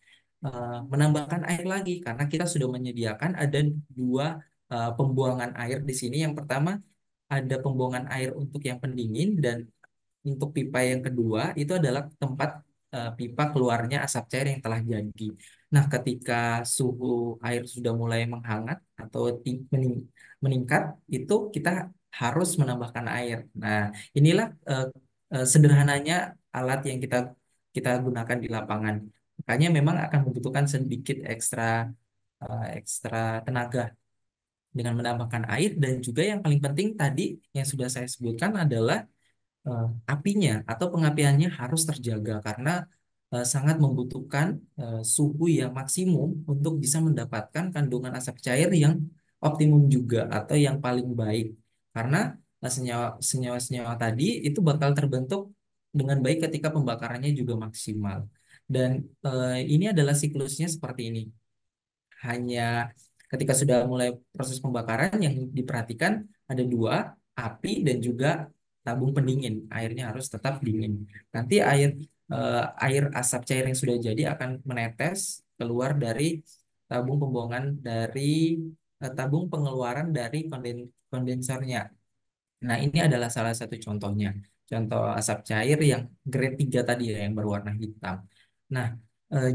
menambahkan air lagi karena kita sudah menyediakan ada dua pembuangan air di sini. Yang pertama ada pembuangan air untuk yang pendingin dan untuk pipa yang kedua itu adalah tempat pipa keluarnya asap cair yang telah jadi. Nah, ketika suhu air sudah mulai menghangat atau meningkat, itu kita harus menambahkan air. Nah, inilah sederhananya alat yang kita kita gunakan di lapangan. Makanya memang akan membutuhkan sedikit ekstra tenaga dengan menambahkan air dan juga yang paling penting tadi yang sudah saya sebutkan adalah apinya atau pengapiannya harus terjaga karena sangat membutuhkan suhu yang maksimum untuk bisa mendapatkan kandungan asap cair yang optimum juga atau yang paling baik karena senyawa-senyawa tadi itu bakal terbentuk dengan baik ketika pembakarannya juga maksimal dan ini adalah siklusnya seperti ini hanya ketika sudah mulai proses pembakaran yang diperhatikan ada dua, api dan juga tabung pendingin. Airnya harus tetap dingin. Nanti air asap cair yang sudah jadi akan menetes keluar dari tabung pembuangan dari tabung pengeluaran dari kondensernya. Nah, ini adalah salah satu contohnya. Contoh asap cair yang grade 3 tadi ya, yang berwarna hitam. Nah,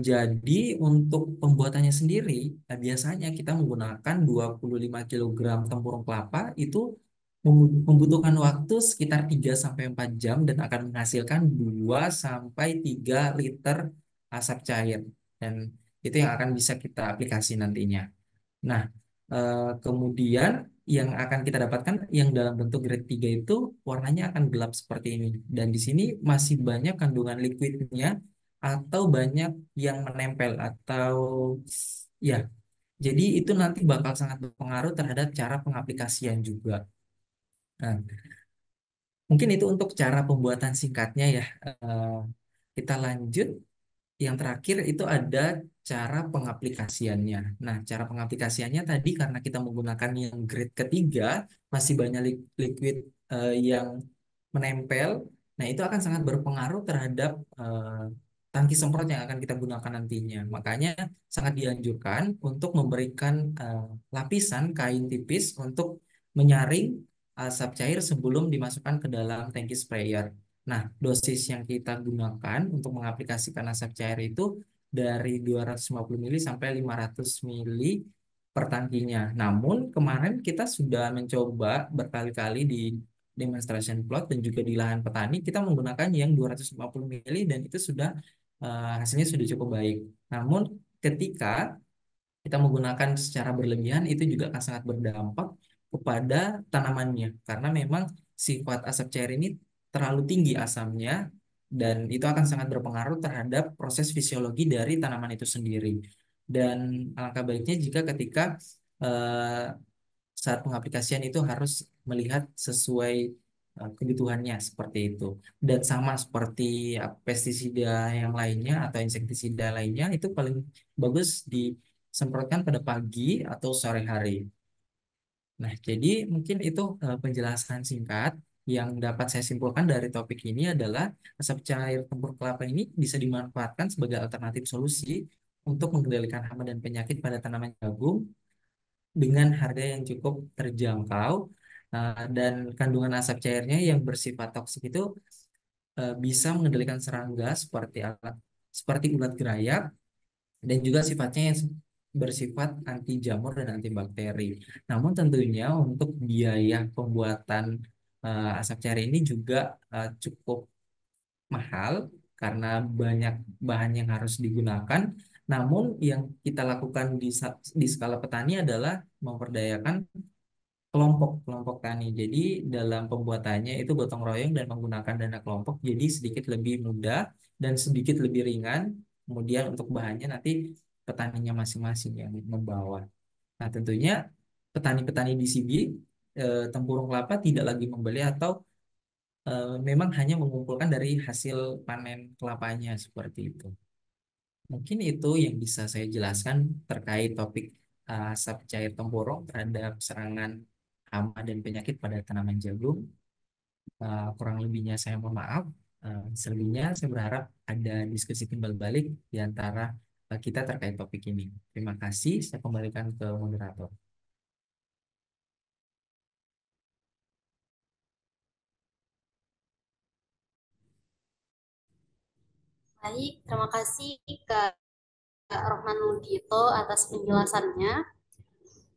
jadi untuk pembuatannya sendiri, biasanya kita menggunakan 25 kilogram tempurung kelapa itu membutuhkan waktu sekitar 3 sampai 4 jam dan akan menghasilkan 2 sampai 3 liter asap cair. Dan itu yang akan bisa kita aplikasi nantinya. Nah, kemudian yang akan kita dapatkan yang dalam bentuk grade 3 itu warnanya akan gelap seperti ini. Dan di sini masih banyak kandungan liquidnya atau banyak yang menempel atau ya. Jadi itu nanti bakal sangat berpengaruh terhadap cara pengaplikasian juga. Nah, mungkin itu untuk cara pembuatan singkatnya ya. Eh, kita lanjut. Yang terakhir itu ada cara pengaplikasiannya. Nah, cara pengaplikasiannya tadi karena kita menggunakan yang grade ketiga, masih banyak liquid yang menempel. Nah, itu akan sangat berpengaruh terhadap tangki semprot yang akan kita gunakan nantinya. Makanya sangat dianjurkan untuk memberikan lapisan kain tipis untuk menyaring asap cair sebelum dimasukkan ke dalam tangki sprayer. Nah, dosis yang kita gunakan untuk mengaplikasikan asap cair itu dari 250 mili sampai 500 mili per tangkinya. Namun, kemarin kita sudah mencoba berkali-kali di demonstration plot dan juga di lahan petani, kita menggunakan yang 250 mili dan itu sudah hasilnya sudah cukup baik. Namun, ketika kita menggunakan secara berlebihan itu juga akan sangat berdampak kepada tanamannya karena memang sifat asap cair ini terlalu tinggi asamnya dan itu akan sangat berpengaruh terhadap proses fisiologi dari tanaman itu sendiri. Dan alangkah baiknya jika ketika eh, saat pengaplikasian itu harus melihat sesuai kebutuhannya seperti itu. Dan sama seperti pestisida yang lainnya atau insektisida lainnya itu paling bagus disemprotkan pada pagi atau sore hari. Nah, jadi mungkin itu penjelasan singkat yang dapat saya simpulkan dari topik ini adalah asap cair tempur kelapa ini bisa dimanfaatkan sebagai alternatif solusi untuk mengendalikan hama dan penyakit pada tanaman jagung dengan harga yang cukup terjangkau dan kandungan asap cairnya yang bersifat toksik itu bisa mengendalikan serangga seperti ulat gerayak dan juga sifatnya yang bersifat anti jamur dan anti bakteri. Namun tentunya untuk biaya pembuatan asap cair ini juga cukup mahal karena banyak bahan yang harus digunakan. Namun yang kita lakukan di skala petani adalah memperdayakan kelompok kelompok tani. Jadi dalam pembuatannya itu gotong royong dan menggunakan dana kelompok, jadi sedikit lebih mudah dan sedikit lebih ringan. Kemudian untuk bahannya nanti petaninya masing-masing yang membawa. Nah, tentunya petani-petani di sini tempurung kelapa tidak lagi membeli atau memang hanya mengumpulkan dari hasil panen kelapanya seperti itu. Mungkin itu yang bisa saya jelaskan terkait topik asap cair tempurung terhadap serangan hama dan penyakit pada tanaman jagung. Kurang lebihnya saya mohon maaf. Selebihnya saya berharap ada diskusi timbal balik di antara kita terkait topik ini. Terima kasih. Saya kembalikan ke moderator. Baik, terima kasih Kak Rohman Lugito atas penjelasannya.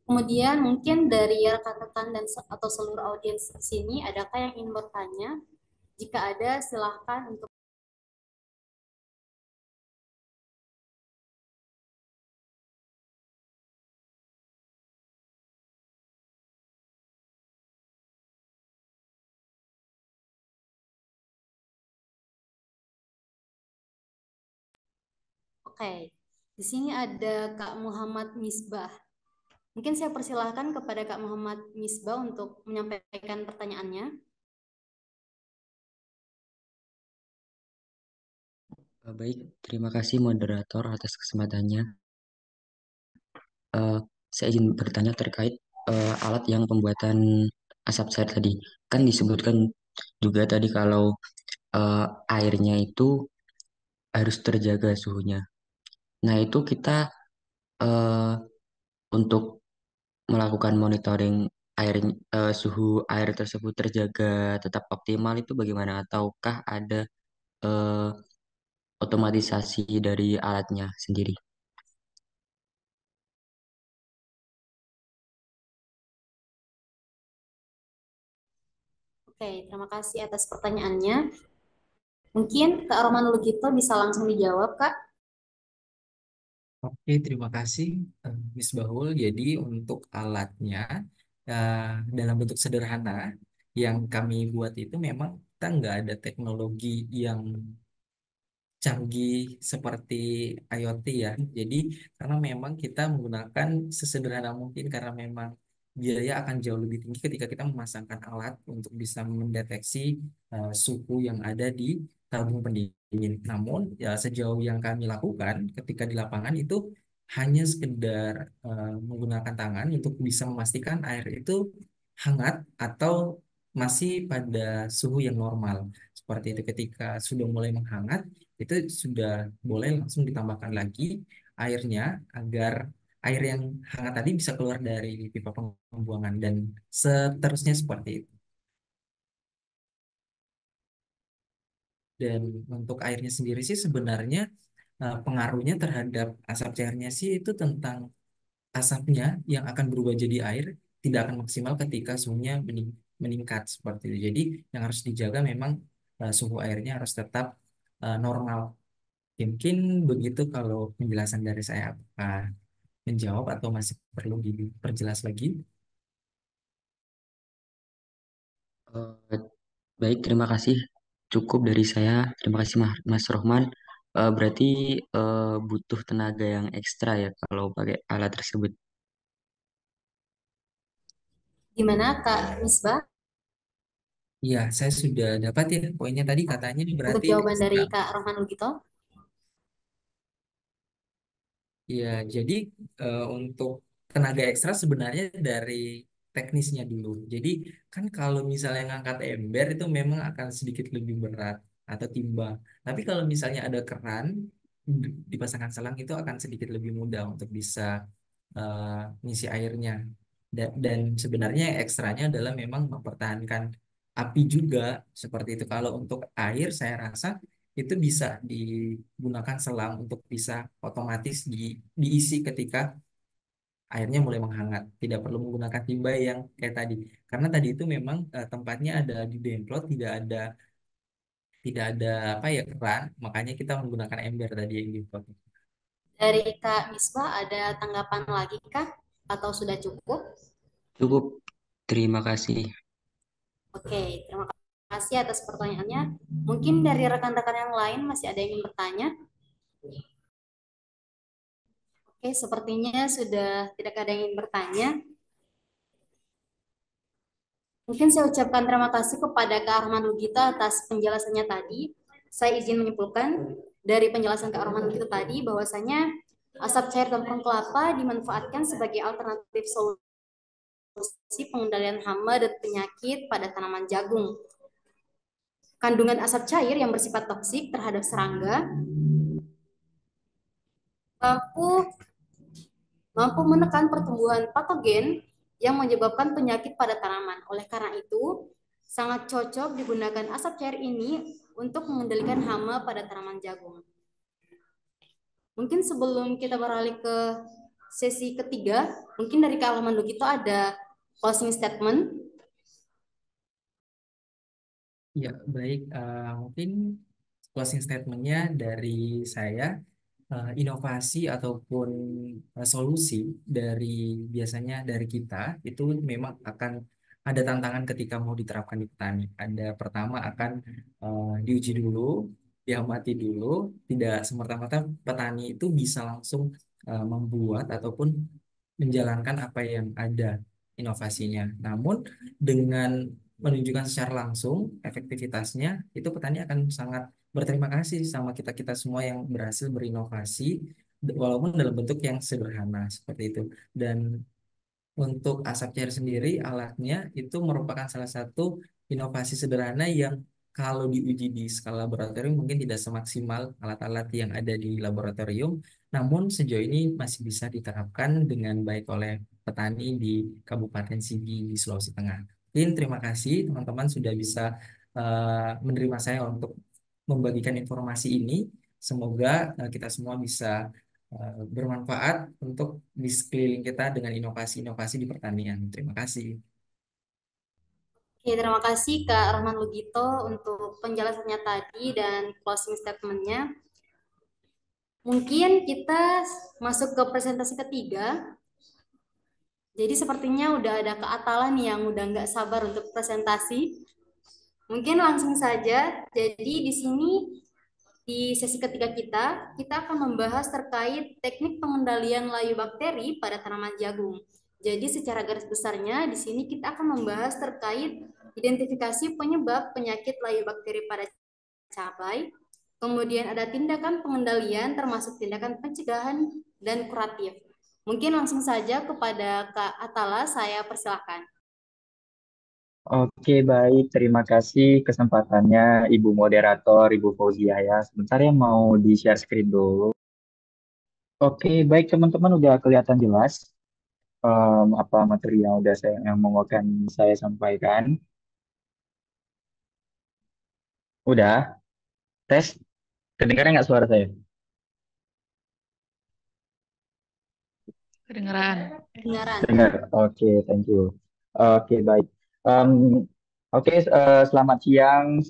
Kemudian mungkin dari rekan-rekan dan atau seluruh audiens di sini, adakah yang ingin bertanya? Jika ada, silahkan untuk. Oke, di sini ada Kak Muhammad Misbah. Mungkin saya persilahkan kepada Kak Muhammad Misbah untuk menyampaikan pertanyaannya. Baik, terima kasih moderator atas kesempatannya. Eh, saya izin bertanya terkait alat yang pembuatan asap cair tadi. Kan disebutkan juga tadi kalau eh, airnya itu harus terjaga suhunya. Nah, itu kita eh, untuk melakukan monitoring air suhu air tersebut terjaga tetap optimal itu bagaimana? Ataukah ada eh, otomatisasi dari alatnya sendiri? Oke, terima kasih atas pertanyaannya. Mungkin Kak Roman Lugito bisa langsung dijawab, Kak. Oke, terima kasih Miss Bahul. Jadi untuk alatnya eh, dalam bentuk sederhana yang kami buat itu memang kita nggak ada teknologi yang canggih seperti IoT ya. Jadi karena memang kita menggunakan sesederhana mungkin karena memang biaya akan jauh lebih tinggi ketika kita memasangkan alat untuk bisa mendeteksi suhu yang ada di tabung pendingin. Namun ya sejauh yang kami lakukan ketika di lapangan itu hanya sekedar menggunakan tangan untuk bisa memastikan air itu hangat atau masih pada suhu yang normal. Seperti itu ketika sudah mulai menghangat itu sudah boleh langsung ditambahkan lagi airnya agar air yang hangat tadi bisa keluar dari pipa pembuangan dan seterusnya seperti itu. Dan untuk airnya sendiri sih sebenarnya pengaruhnya terhadap asap cairnya sih itu tentang asapnya yang akan berubah jadi air tidak akan maksimal ketika suhunya meningkat seperti itu. Jadi yang harus dijaga memang suhu airnya harus tetap normal. Mungkin begitu kalau penjelasan dari saya, apakah menjawab atau masih perlu diperjelas lagi? Eh, Baik, terima kasih. Cukup dari saya. Terima kasih Mas Rohman. Berarti butuh tenaga yang ekstra ya kalau pakai alat tersebut. Gimana, Kak Misbah? Iya, saya sudah dapat ya poinnya tadi katanya Untuk berarti jawaban dari ekstra. Kak Roman Lugito. Ya, jadi untuk tenaga ekstra sebenarnya dari teknisnya dulu. Jadi kan kalau misalnya ngangkat ember itu memang akan sedikit lebih berat atau timbang. Tapi kalau misalnya ada keran dipasangkan selang itu akan sedikit lebih mudah untuk bisa eh, ngisi airnya. Dan sebenarnya ekstranya adalah memang mempertahankan api juga seperti itu. Kalau untuk air saya rasa itu bisa digunakan selang untuk bisa otomatis diisi ketika airnya mulai menghangat. Tidak perlu menggunakan timba yang kayak tadi. Karena tadi itu memang tempatnya ada di demplot, tidak ada apa ya keran, makanya kita menggunakan ember tadi yang demplot. Dari Kak Misbah ada tanggapan lagi, Kah? Atau sudah cukup? Cukup. Terima kasih. Oke, terima kasih atas pertanyaannya. Mungkin dari rekan-rekan yang lain masih ada yang ingin bertanya? Oke, sepertinya sudah tidak ada yang ingin bertanya. Mungkin saya ucapkan terima kasih kepada Kak Arman Lugito atas penjelasannya tadi. Saya izin menyimpulkan dari penjelasan Kak Arman Lugito tadi bahwasanya asap cair tempurung kelapa dimanfaatkan sebagai alternatif solusi pengendalian hama dan penyakit pada tanaman jagung. Kandungan asap cair yang bersifat toksik terhadap serangga mampu mampu menekan pertumbuhan patogen yang menyebabkan penyakit pada tanaman. Oleh karena itu, sangat cocok digunakan asap cair ini untuk mengendalikan hama pada tanaman jagung. Mungkin sebelum kita beralih ke sesi ketiga, mungkin dari Kak Alman Lugito ada closing statement. Ya, baik. Mungkin closing statement-nya dari saya, inovasi ataupun solusi dari biasanya dari kita itu memang akan ada tantangan ketika mau diterapkan di petani. Ada pertama akan diuji dulu, diamati dulu, tidak semerta-merta petani itu bisa langsung membuat ataupun menjalankan apa yang ada inovasinya. Namun dengan menunjukkan secara langsung efektivitasnya, itu petani akan sangat berterima kasih sama kita-kita semua yang berhasil berinovasi, walaupun dalam bentuk yang sederhana seperti itu. Dan untuk asap cair sendiri, alatnya itu merupakan salah satu inovasi sederhana yang kalau diuji di skala laboratorium mungkin tidak semaksimal alat-alat yang ada di laboratorium, namun sejauh ini masih bisa diterapkan dengan baik oleh petani di Kabupaten Sigi di Sulawesi Tengah. Mungkin terima kasih teman-teman sudah bisa menerima saya untuk membagikan informasi ini. Semoga kita semua bisa bermanfaat untuk di sekeliling kita dengan inovasi-inovasi di pertanian. Terima kasih. Oke, terima kasih Kak Rahman Lugito untuk penjelasannya tadi dan closing statement-nya. Mungkin kita masuk ke presentasi ketiga. Jadi sepertinya udah ada Kak Atala nih yang udah nggak sabar untuk presentasi. Mungkin langsung saja. Jadi di sini di sesi ketiga kita akan membahas terkait teknik pengendalian layu bakteri pada tanaman jagung. Jadi secara garis besarnya di sini kita akan membahas terkait identifikasi penyebab penyakit layu bakteri pada cabai. Kemudian ada tindakan pengendalian termasuk tindakan pencegahan dan kuratif. Mungkin langsung saja kepada Kak Atala saya persilahkan. Oke, baik. Terima kasih kesempatannya Ibu Moderator, Ibu Fauzia ya. Sebentar ya mau di-share screen dulu. Oke, baik teman-teman udah kelihatan jelas apa materi yang udah yang mau akan saya sampaikan. Udah, tes. Kedengaran nggak suara saya? Kedengeran. Kedengaran. Dengar. Oke, thank you. Oke, baik. Em, Oke, selamat siang,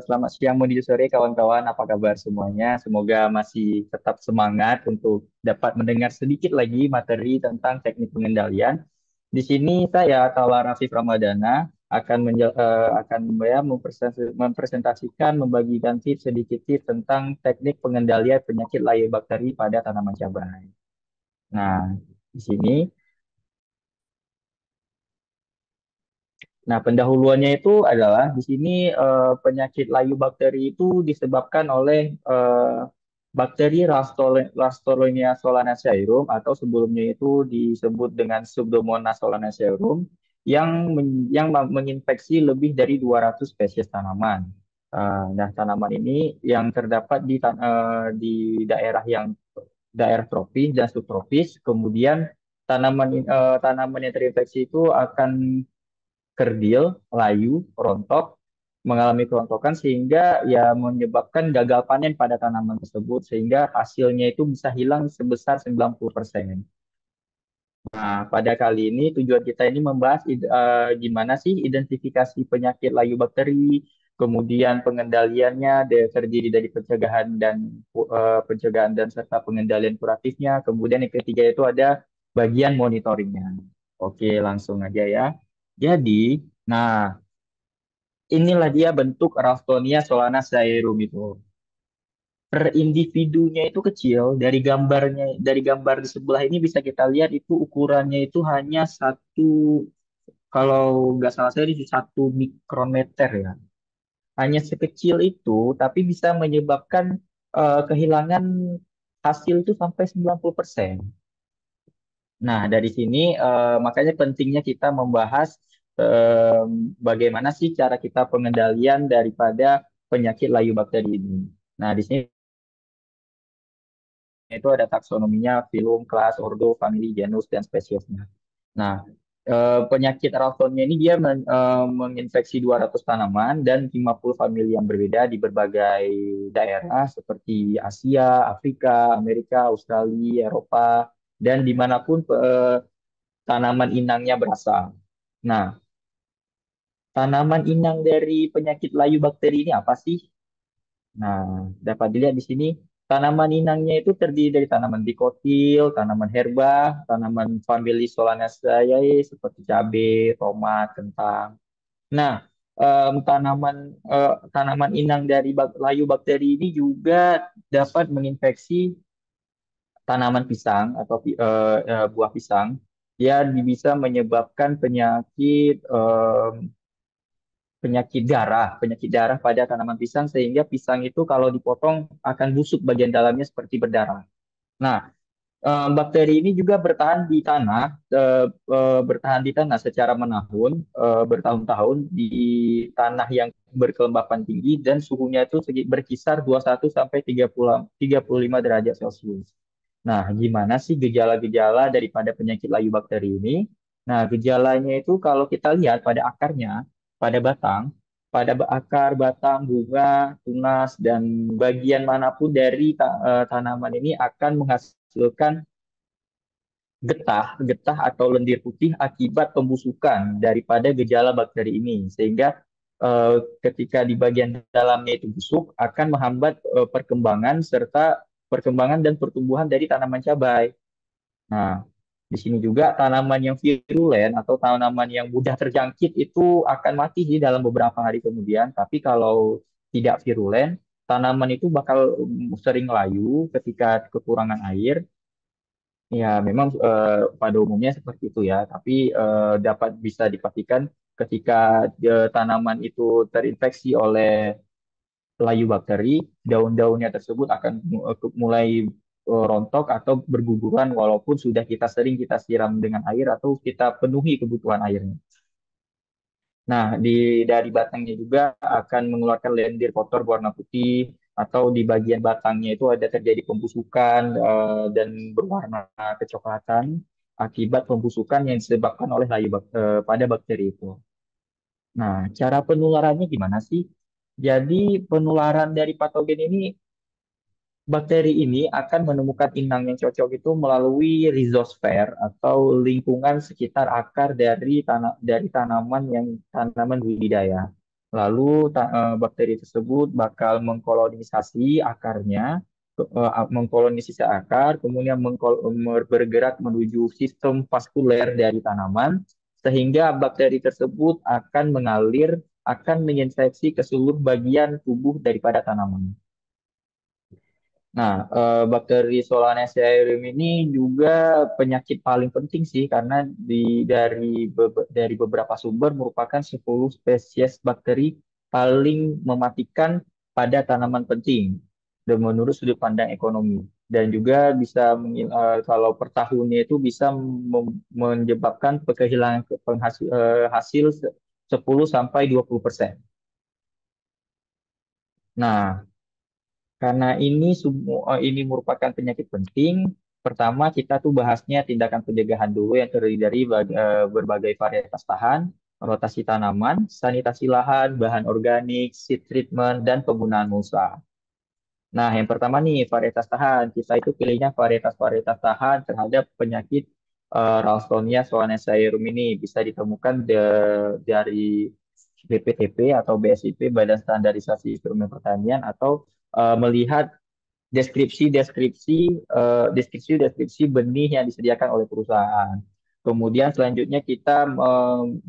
selamat siang menuju sore kawan-kawan. Apa kabar semuanya? Semoga masih tetap semangat untuk dapat mendengar sedikit lagi materi tentang teknik pengendalian. Di sini saya Tala Rafif Ramadana akan ya, mempresentasikan, membagikan tips sedikit tips tentang teknik pengendalian penyakit layu bakteri pada tanaman cabai. Nah, di sini. Nah, pendahuluannya itu adalah di sini penyakit layu bakteri itu disebabkan oleh bakteri Ralstolia solanacearum atau sebelumnya itu disebut dengan Pseudomonas solanacearum yang menginfeksi lebih dari 200 spesies tanaman. Nah, tanaman ini yang terdapat di daerah daerah tropis dan subtropis, kemudian tanaman yang terinfeksi itu akan kerdil, layu, rontok, mengalami kerontokan sehingga ya menyebabkan gagal panen pada tanaman tersebut sehingga hasilnya itu bisa hilang sebesar 90%. Nah, pada kali ini tujuan kita ini membahas gimana sih identifikasi penyakit layu bakteri, kemudian pengendaliannya terdiri dari pencegahan dan serta pengendalian kuratifnya. Kemudian yang ketiga itu ada bagian monitoringnya. Oke, langsung aja ya. Jadi, nah inilah dia bentuk Ralstonia solanacearum itu. Per individunya itu kecil, dari gambar di sebelah ini bisa kita lihat itu ukurannya itu hanya satu, kalau nggak salah saya itu 1 mikrometer ya. Hanya sekecil itu, tapi bisa menyebabkan kehilangan hasil itu sampai 90%. Nah, dari sini makanya pentingnya kita membahas bagaimana sih cara kita pengendalian daripada penyakit layu bakteri ini. Nah, di sini itu ada taksonominya, filum, kelas, ordo, famili, genus, dan spesiesnya. Nah, penyakit Ralstonia ini dia menginfeksi 200 tanaman dan 50 famili yang berbeda di berbagai daerah seperti Asia, Afrika, Amerika, Australia, Eropa, dan dimanapun tanaman inangnya berasal. Nah, tanaman inang dari penyakit layu bakteri ini apa sih? Nah, dapat dilihat di sini tanaman inangnya itu terdiri dari tanaman dikotil, tanaman herba, tanaman famili Solanaceae seperti cabai, tomat, kentang. Nah, tanaman inang dari layu bakteri ini juga dapat menginfeksi tanaman pisang atau buah pisang. Dia bisa menyebabkan penyakit darah pada tanaman pisang sehingga pisang itu kalau dipotong akan busuk bagian dalamnya seperti berdarah. Nah, bakteri ini juga bertahan di tanah secara menahun, bertahun-tahun di tanah yang berkelembapan tinggi dan suhunya itu berkisar 21 sampai 35 derajat Celcius. Nah, gimana sih gejala-gejala daripada penyakit layu bakteri ini? Nah, gejalanya itu kalau kita lihat pada akarnya, pada batang, akar, batang, bunga, tunas, dan bagian manapun dari tanaman ini akan menghasilkan getah atau lendir putih akibat pembusukan daripada gejala bakteri ini. Sehingga ketika di bagian dalamnya itu busuk akan menghambat perkembangan dan pertumbuhan dari tanaman cabai. Nah, di sini juga tanaman yang virulen atau tanaman yang mudah terjangkit itu akan mati di dalam beberapa hari kemudian. Tapi kalau tidak virulen, tanaman itu bakal sering layu ketika kekurangan air. Ya, memang pada umumnya seperti itu ya. Tapi dapat bisa dipastikan ketika tanaman itu terinfeksi oleh layu bakteri, daun-daunnya tersebut akan mulai rontok atau berguguran walaupun sudah kita siram dengan air atau kita penuhi kebutuhan airnya. Nah, dari batangnya juga akan mengeluarkan lendir kotor berwarna putih atau di bagian batangnya itu ada terjadi pembusukan dan berwarna kecoklatan akibat pembusukan yang disebabkan oleh pada bakteri itu. Nah, cara penularannya gimana sih? Jadi penularan dari patogen ini, bakteri ini akan menemukan inang yang cocok itu melalui rizosfer atau lingkungan sekitar akar dari tanaman budidaya. Lalu bakteri tersebut bakal mengkolonisasi akarnya, mengkolonisasi akar, kemudian bergerak menuju sistem vaskuler dari tanaman, sehingga bakteri tersebut akan menginfeksi ke seluruh bagian tubuh daripada tanaman. Nah, bakteri Solanaceae ini juga penyakit paling penting sih karena dari beberapa sumber merupakan 10 spesies bakteri paling mematikan pada tanaman penting dan menurut sudut pandang ekonomi dan juga bisa kalau per tahunnya itu bisa menyebabkan kehilangan hasil 10 sampai 20%. Nah, karena ini merupakan penyakit penting, pertama kita tuh bahasnya tindakan pencegahan dulu yang terdiri dari berbagai varietas lahan, rotasi tanaman, sanitasi lahan, bahan organik, seed treatment, dan penggunaan mulsa. Nah, yang pertama nih varietas tahan. Kita itu pilihnya varietas tahan terhadap penyakit Ralstonia solanacearum ini bisa ditemukan dari BPTP atau BSIP Badan Standarisasi Instrumen Pertanian atau melihat deskripsi benih yang disediakan oleh perusahaan. Kemudian selanjutnya kita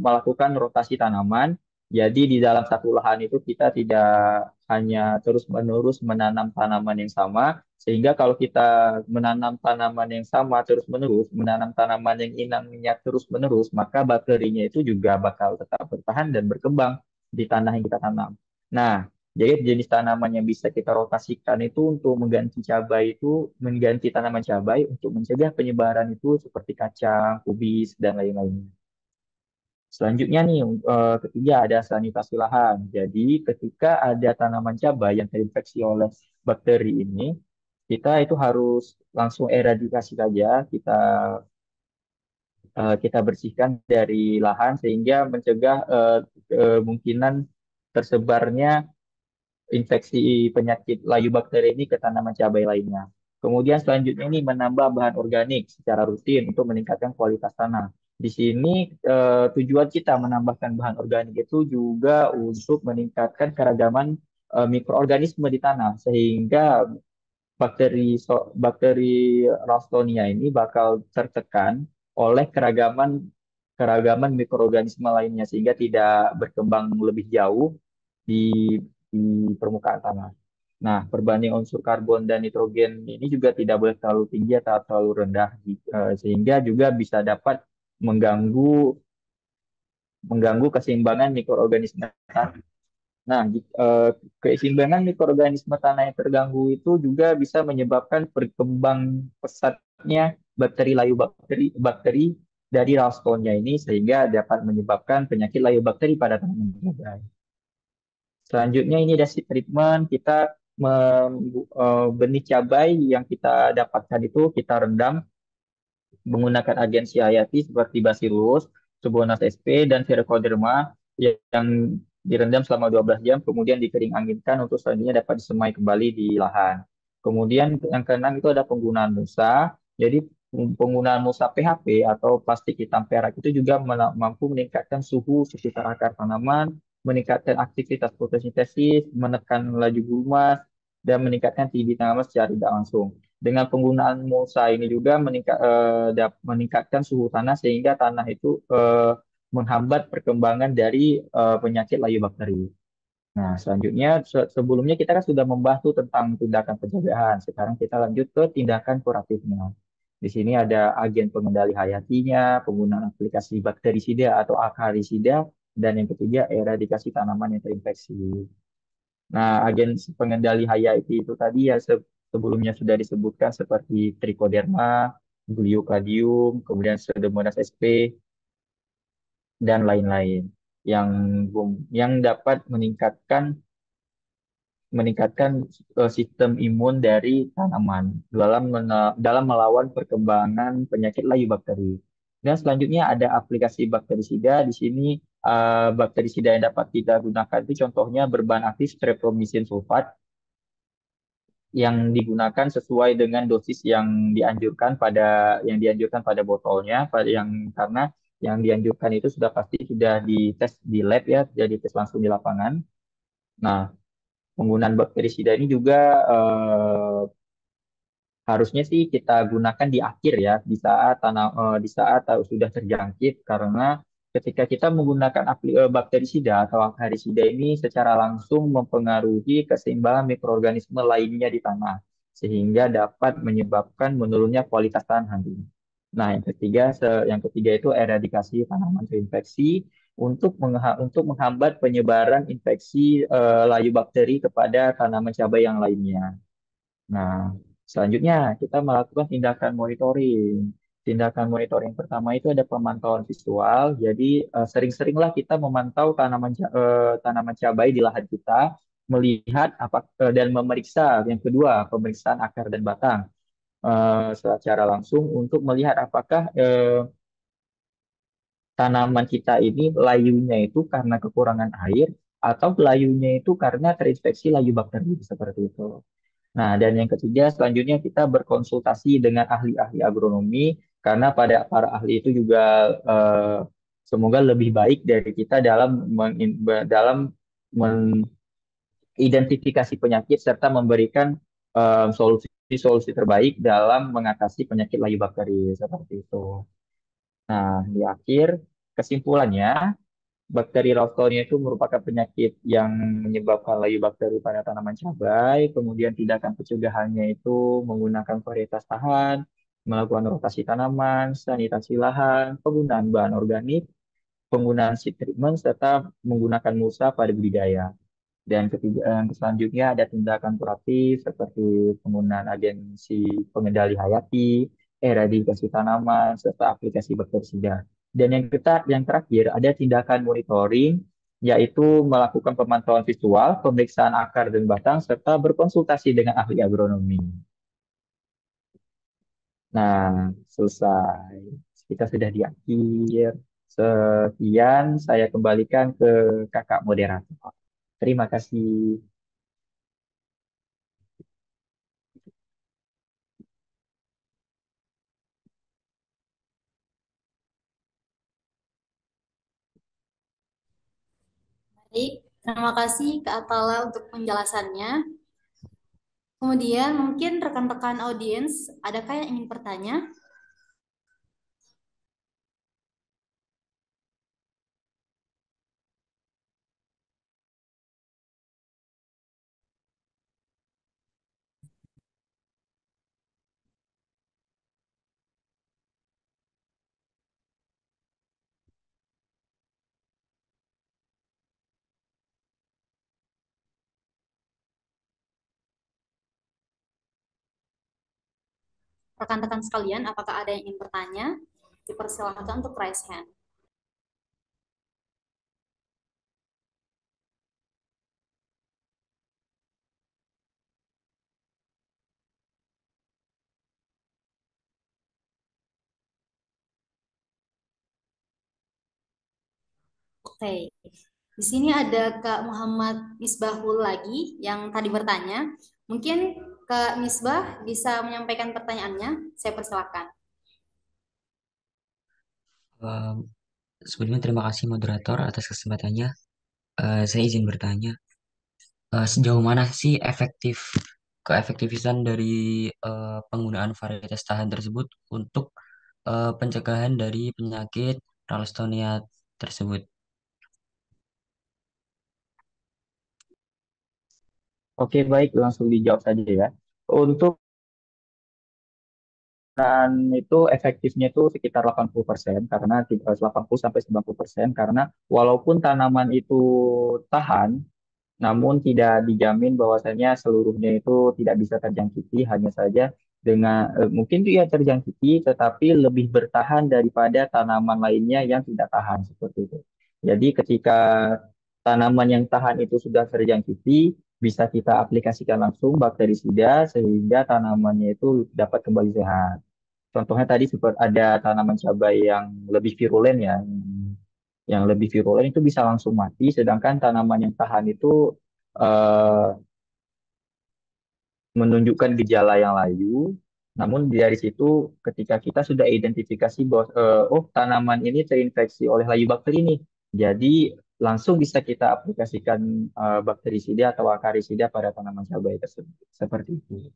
melakukan rotasi tanaman. Jadi di dalam satu lahan itu kita tidak hanya terus-menerus menanam tanaman yang sama, sehingga kalau kita menanam tanaman yang sama terus-menerus, menanam tanaman yang inangnya terus-menerus, maka bakterinya itu juga bakal tetap bertahan dan berkembang di tanah yang kita tanam. Nah, jadi jenis tanaman yang bisa kita rotasikan itu untuk mengganti tanaman cabai untuk mencegah penyebaran itu seperti kacang, kubis, dan lain-lainnya. Selanjutnya nih, ketiga ada sanitasi lahan. Jadi ketika ada tanaman cabai yang terinfeksi oleh bakteri ini, kita itu harus langsung eradikasi saja, kita bersihkan dari lahan sehingga mencegah kemungkinan tersebarnya infeksi penyakit layu bakteri ini ke tanaman cabai lainnya. Kemudian selanjutnya ini menambah bahan organik secara rutin untuk meningkatkan kualitas tanah. Di sini tujuan kita menambahkan bahan organik itu juga untuk meningkatkan keragaman mikroorganisme di tanah sehingga bakteri Ralstonia ini bakal tertekan oleh keragaman keragaman mikroorganisme lainnya sehingga tidak berkembang lebih jauh di permukaan tanah. Nah, perbanding unsur karbon dan nitrogen ini juga tidak boleh terlalu tinggi atau terlalu rendah, sehingga juga bisa dapat mengganggu mengganggu keseimbangan mikroorganisme tanah. Nah, keseimbangan mikroorganisme tanah yang terganggu itu juga bisa menyebabkan berkembang pesatnya bakteri dari Ralstonia ini sehingga dapat menyebabkan penyakit layu bakteri pada tanaman cabai. Selanjutnya ini ada seed treatment. Kita benih cabai yang kita dapatkan itu kita rendam menggunakan agensi hayati seperti Bacillus, Pseudomonas sp, dan Trichoderma yang direndam selama 12 jam, kemudian dikering anginkan untuk selanjutnya dapat disemai kembali di lahan. Kemudian yang keenam itu ada penggunaan musa. Jadi penggunaan musa PHP atau plastik hitam perak itu juga mampu meningkatkan suhu sekitar akar tanaman, meningkatkan aktivitas fotosintesis, menekan laju glumas, dan meningkatkan tinggi tanaman secara tidak langsung. Dengan penggunaan mulsa ini juga meningkatkan suhu tanah sehingga tanah itu menghambat perkembangan dari penyakit layu bakteri. Nah, selanjutnya sebelumnya kita kan sudah membahas tuh tentang tindakan pencegahan. Sekarang kita lanjut ke tindakan kuratifnya. Di sini ada agen pengendali hayatinya, penggunaan aplikasi bakterisida atau akarisida, dan yang ketiga eradikasi tanaman yang terinfeksi. Nah, agen pengendali hayati itu tadi ya sebelumnya sudah disebutkan seperti Trichoderma, Gliocadium, kemudian Pseudomonas sp, dan lain-lain yang dapat meningkatkan sistem imun dari tanaman dalam melawan perkembangan penyakit layu bakteri. Dan selanjutnya ada aplikasi bakterisida. Di sini bakterisida yang dapat kita gunakan itu contohnya berbahan aktif streptomycin sulfat yang digunakan sesuai dengan dosis yang dianjurkan pada botolnya, karena yang dianjurkan itu sudah pasti sudah dites di lab ya, jadi tes langsung di lapangan. Nah, penggunaan bakterisida ini juga harusnya sih kita gunakan di akhir ya, di saat sudah terjangkit, karena ketika kita menggunakan bakterisida atau akarisida ini secara langsung mempengaruhi keseimbangan mikroorganisme lainnya di tanah, sehingga dapat menyebabkan menurunnya kualitas tanah nantinya. Nah, yang ketiga itu eradikasi tanaman terinfeksi untuk menghambat penyebaran infeksi layu bakteri kepada tanaman cabai yang lainnya. Nah, selanjutnya kita melakukan tindakan monitoring. Tindakan monitoring pertama itu ada pemantauan visual. Jadi sering-seringlah kita memantau tanaman cabai di lahan kita, melihat dan memeriksa. Yang kedua, pemeriksaan akar dan batang secara langsung untuk melihat apakah tanaman kita ini layunya itu karena kekurangan air atau layunya itu karena terinfeksi layu bakteri seperti itu. Nah, dan yang ketiga, selanjutnya kita berkonsultasi dengan ahli-ahli agronomi, karena pada para ahli itu juga semoga lebih baik dari kita dalam mengidentifikasi penyakit serta memberikan solusi-solusi terbaik dalam mengatasi penyakit layu bakteri seperti itu. Nah, di akhir kesimpulannya, bakteri Ralstonia itu merupakan penyakit yang menyebabkan layu bakteri pada tanaman cabai. Kemudian tindakan pencegahannya itu menggunakan varietas tahan, melakukan rotasi tanaman, sanitasi lahan, penggunaan bahan organik, penggunaan seed treatment, serta menggunakan mulsa pada budidaya. Dan ketiga, yang selanjutnya ada tindakan kuratif seperti penggunaan agensi pengendali hayati, eradikasi tanaman, serta aplikasi bakterisida. Dan yang terakhir ada tindakan monitoring, yaitu melakukan pemantauan visual, pemeriksaan akar dan batang, serta berkonsultasi dengan ahli agronomi. Nah, selesai. Kita sudah di akhir. Sekian, saya kembalikan ke kakak moderator. Terima kasih. Baik, terima kasih Kak Atala untuk penjelasannya. Kemudian mungkin rekan-rekan audiens, adakah yang ingin bertanya? Rekan-rekan sekalian, apakah ada yang ingin bertanya? Dipersilakan untuk raise hand. Oke, di sini ada Kak Muhammad Misbahul lagi yang tadi bertanya. Mungkin Kak Misbah bisa menyampaikan pertanyaannya. Saya persilakan. Eh, Sebelumnya terima kasih moderator atas kesempatannya. Saya izin bertanya, sejauh mana sih keefektifan dari penggunaan varietas tahan tersebut untuk pencegahan dari penyakit Ralstonia tersebut? Oke, baik, langsung dijawab saja ya. Untuk dan itu efektifnya itu sekitar 80% karena 80 sampai 90% karena walaupun tanaman itu tahan, namun tidak dijamin bahwasanya seluruhnya itu tidak bisa terjangkiti, hanya saja dengan mungkin dia terjangkiti tetapi lebih bertahan daripada tanaman lainnya yang tidak tahan seperti itu. Jadi ketika tanaman yang tahan itu sudah terjangkiti, bisa kita aplikasikan langsung bakterisida sehingga tanamannya itu dapat kembali sehat. Contohnya tadi seperti ada tanaman cabai yang lebih virulen ya, yang lebih virulen itu bisa langsung mati, sedangkan tanaman yang tahan itu eh, menunjukkan gejala yang layu. Namun dari situ ketika kita sudah identifikasi bahwa oh tanaman ini terinfeksi oleh layu bakteri ini, jadi langsung bisa kita aplikasikan bakterisida atau akarisida pada tanaman cabai tersebut. Seperti itu.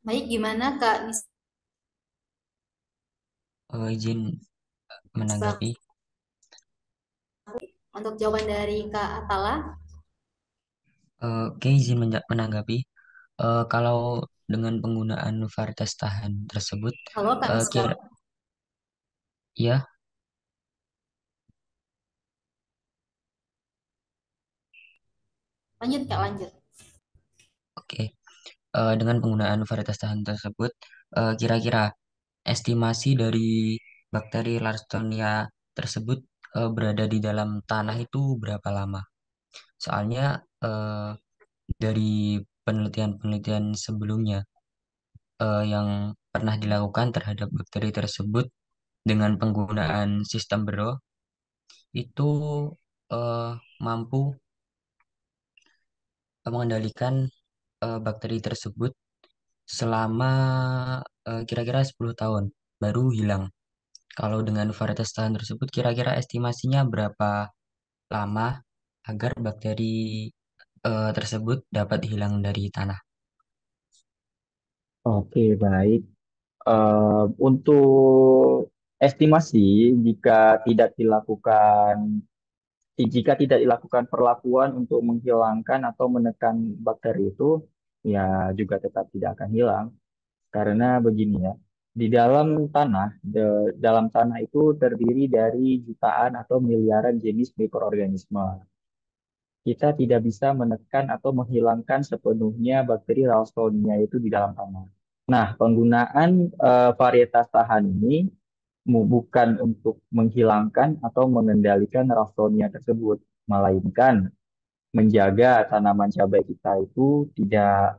Baik, gimana Kak Izin Misbah menanggapi. untuk jawaban dari Kak Atala? Oke, izin menanggapi. Kalau dengan penggunaan varietas tahan tersebut, Halo Kak Misbah, kira ya, lanjut Kak, lanjut. oke. Dengan penggunaan varietas tahan tersebut, kira-kira estimasi dari bakteri Ralstonia tersebut berada di dalam tanah itu berapa lama? Soalnya dari penelitian-penelitian sebelumnya yang pernah dilakukan terhadap bakteri tersebut dengan penggunaan sistem bero itu eh, mampu mengendalikan bakteri tersebut selama kira-kira 10 tahun baru hilang. Kalau dengan varietas tahan tersebut kira-kira estimasinya berapa lama agar bakteri tersebut dapat hilang dari tanah? Oke, baik. Untuk estimasi, jika tidak dilakukan jika tidak dilakukan perlakuan untuk menghilangkan atau menekan bakteri itu, ya juga tetap tidak akan hilang. Karena begini ya, di dalam tanah, dalam tanah itu terdiri dari jutaan atau miliaran jenis mikroorganisme. Kita tidak bisa menekan atau menghilangkan sepenuhnya bakteri Ralstonia itu di dalam tanah. Nah, penggunaan varietas tahan ini bukan untuk menghilangkan atau mengendalikan Ralstonia tersebut, melainkan menjaga tanaman cabai kita itu tidak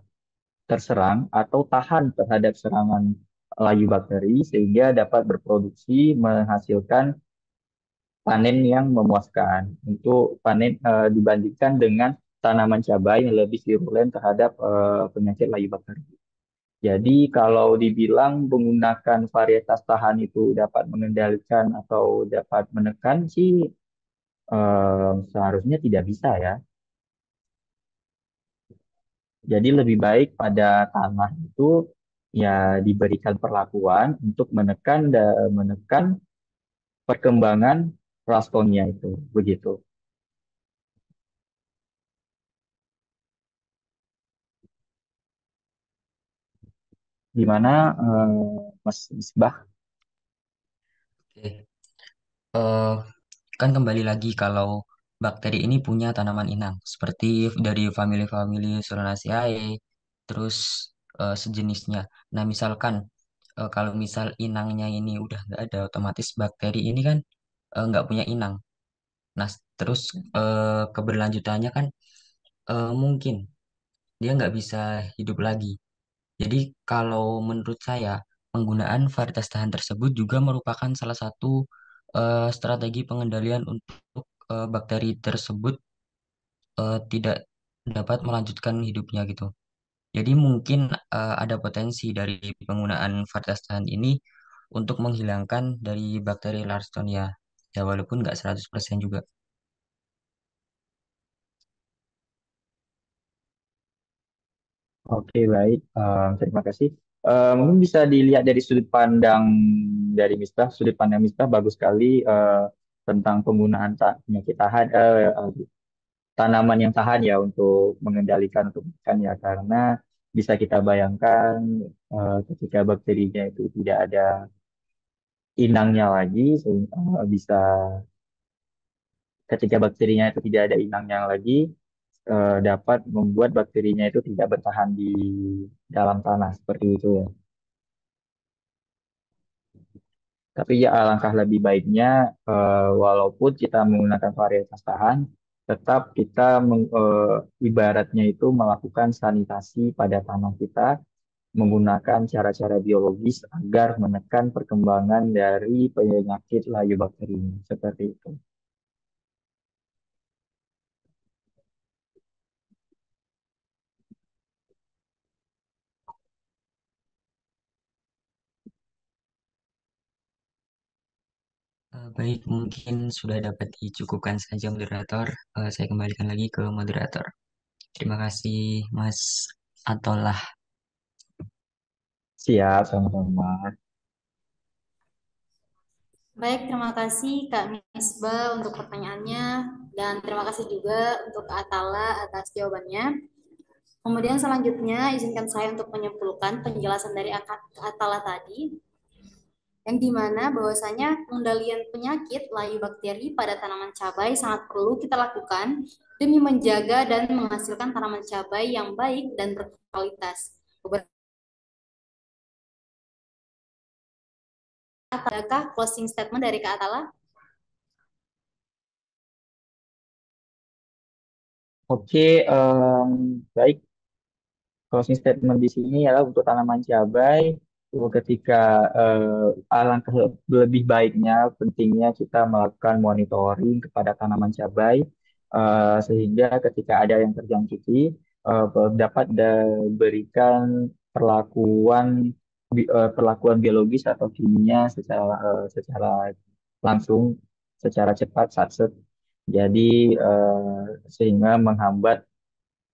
terserang atau tahan terhadap serangan layu bakteri sehingga dapat berproduksi menghasilkan panen yang memuaskan untuk panen dibandingkan dengan tanaman cabai yang lebih virulen terhadap penyakit layu bakteri. Jadi kalau dibilang menggunakan varietas tahan itu dapat mengendalikan atau dapat menekan sih seharusnya tidak bisa ya. Jadi lebih baik pada tanah itu ya diberikan perlakuan untuk menekan perkembangan rastonnya itu begitu. Gimana Mas Misbah? Oke. Eh, kan kembali lagi kalau bakteri ini punya tanaman inang seperti dari famili-famili Solanaceae, terus sejenisnya. Nah, misalkan kalau misal inangnya ini udah nggak ada, otomatis bakteri ini kan nggak punya inang. Nah, terus keberlanjutannya kan mungkin dia nggak bisa hidup lagi. Jadi kalau menurut saya penggunaan varietas tahan tersebut juga merupakan salah satu strategi pengendalian untuk bakteri tersebut tidak dapat melanjutkan hidupnya gitu. Jadi mungkin ada potensi dari penggunaan varietas tahan ini untuk menghilangkan dari bakteri Larstonia. Ya walaupun nggak 100% juga. Oke, baik. Terima kasih. Mungkin bisa dilihat dari sudut pandang dari Misbah. Sudut pandang Misbah bagus sekali tentang penggunaan penyakit tahan, tanaman yang tahan ya untuk mengendalikan untuk ikan ya. Karena bisa kita bayangkan ketika bakterinya itu tidak ada inangnya lagi, bisa ketika bakterinya itu tidak ada inangnya lagi, dapat membuat bakterinya itu tidak bertahan di dalam tanah seperti itu ya. Tapi ya alangkah lebih baiknya walaupun kita menggunakan varietas tahan, tetap kita ibaratnya itu melakukan sanitasi pada tanah kita menggunakan cara-cara biologis agar menekan perkembangan dari penyakit layu bakteri ini. Seperti itu. Baik, mungkin sudah dapat dicukupkan saja moderator. Saya kembalikan lagi ke moderator. Terima kasih, Mas Atollah. Siap, sama-sama. Baik, terima kasih Kak Misbah untuk pertanyaannya dan terima kasih juga untuk Kak Atala atas jawabannya. Kemudian selanjutnya izinkan saya untuk menyimpulkan penjelasan dari Kak Atala tadi yang dimana bahwasanya pengendalian penyakit layu bakteri pada tanaman cabai sangat perlu kita lakukan demi menjaga dan menghasilkan tanaman cabai yang baik dan berkualitas. Adakah closing statement dari Kak Atala? Oke, baik. Closing statement di sini adalah untuk tanaman cabai, ketika alangkah lebih baiknya, pentingnya kita melakukan monitoring kepada tanaman cabai, sehingga ketika ada yang terjangkiti, dapat diberikan perlakuan perlakuan biologis atau kimia secara langsung, secara cepat, satset. Jadi sehingga menghambat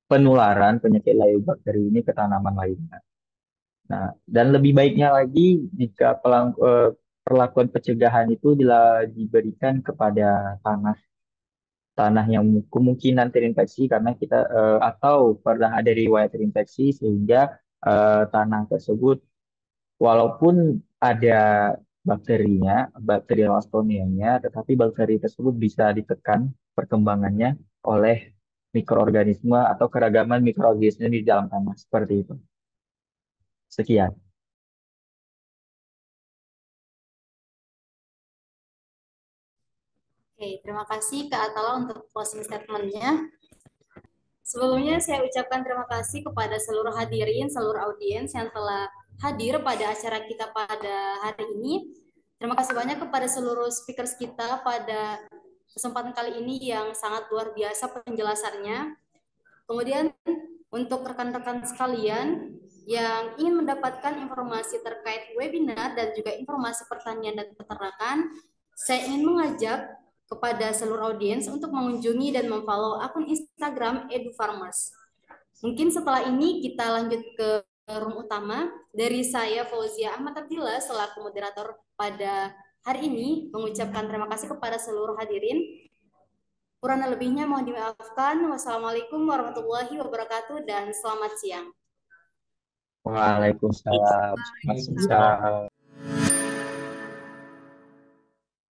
penularan penyakit layu bakteri ini ke tanaman lainnya. Nah, dan lebih baiknya lagi jika perlakuan pencegahan itu diberikan kepada tanah tanah yang kemungkinan terinfeksi karena kita atau pernah ada riwayat terinfeksi sehingga tanah tersebut walaupun ada bakterinya, bakteri Ralstonia-nya, tetapi bakteri tersebut bisa ditekan perkembangannya oleh mikroorganisme atau keragaman mikroorganisme di dalam tanah seperti itu. Sekian. Oke, terima kasih Kak Atala untuk closing statement-nya. Sebelumnya saya ucapkan terima kasih kepada seluruh hadirin, seluruh audiens yang telah hadir pada acara kita pada hari ini. Terima kasih banyak kepada seluruh speakers kita pada kesempatan kali ini yang sangat luar biasa penjelasannya. Kemudian untuk rekan-rekan sekalian yang ingin mendapatkan informasi terkait webinar dan juga informasi pertanian dan peternakan, saya ingin mengajak kepada seluruh audiens untuk mengunjungi dan memfollow akun Instagram EduFarmers. Mungkin setelah ini kita lanjut ke room utama. Dari saya Fauzia Ahmad Abdillah selaku moderator pada hari ini mengucapkan terima kasih kepada seluruh hadirin. Kurang lebihnya mohon dimaafkan. Wassalamualaikum warahmatullahi wabarakatuh dan selamat siang. Waalaikumsalam. Selamat siang.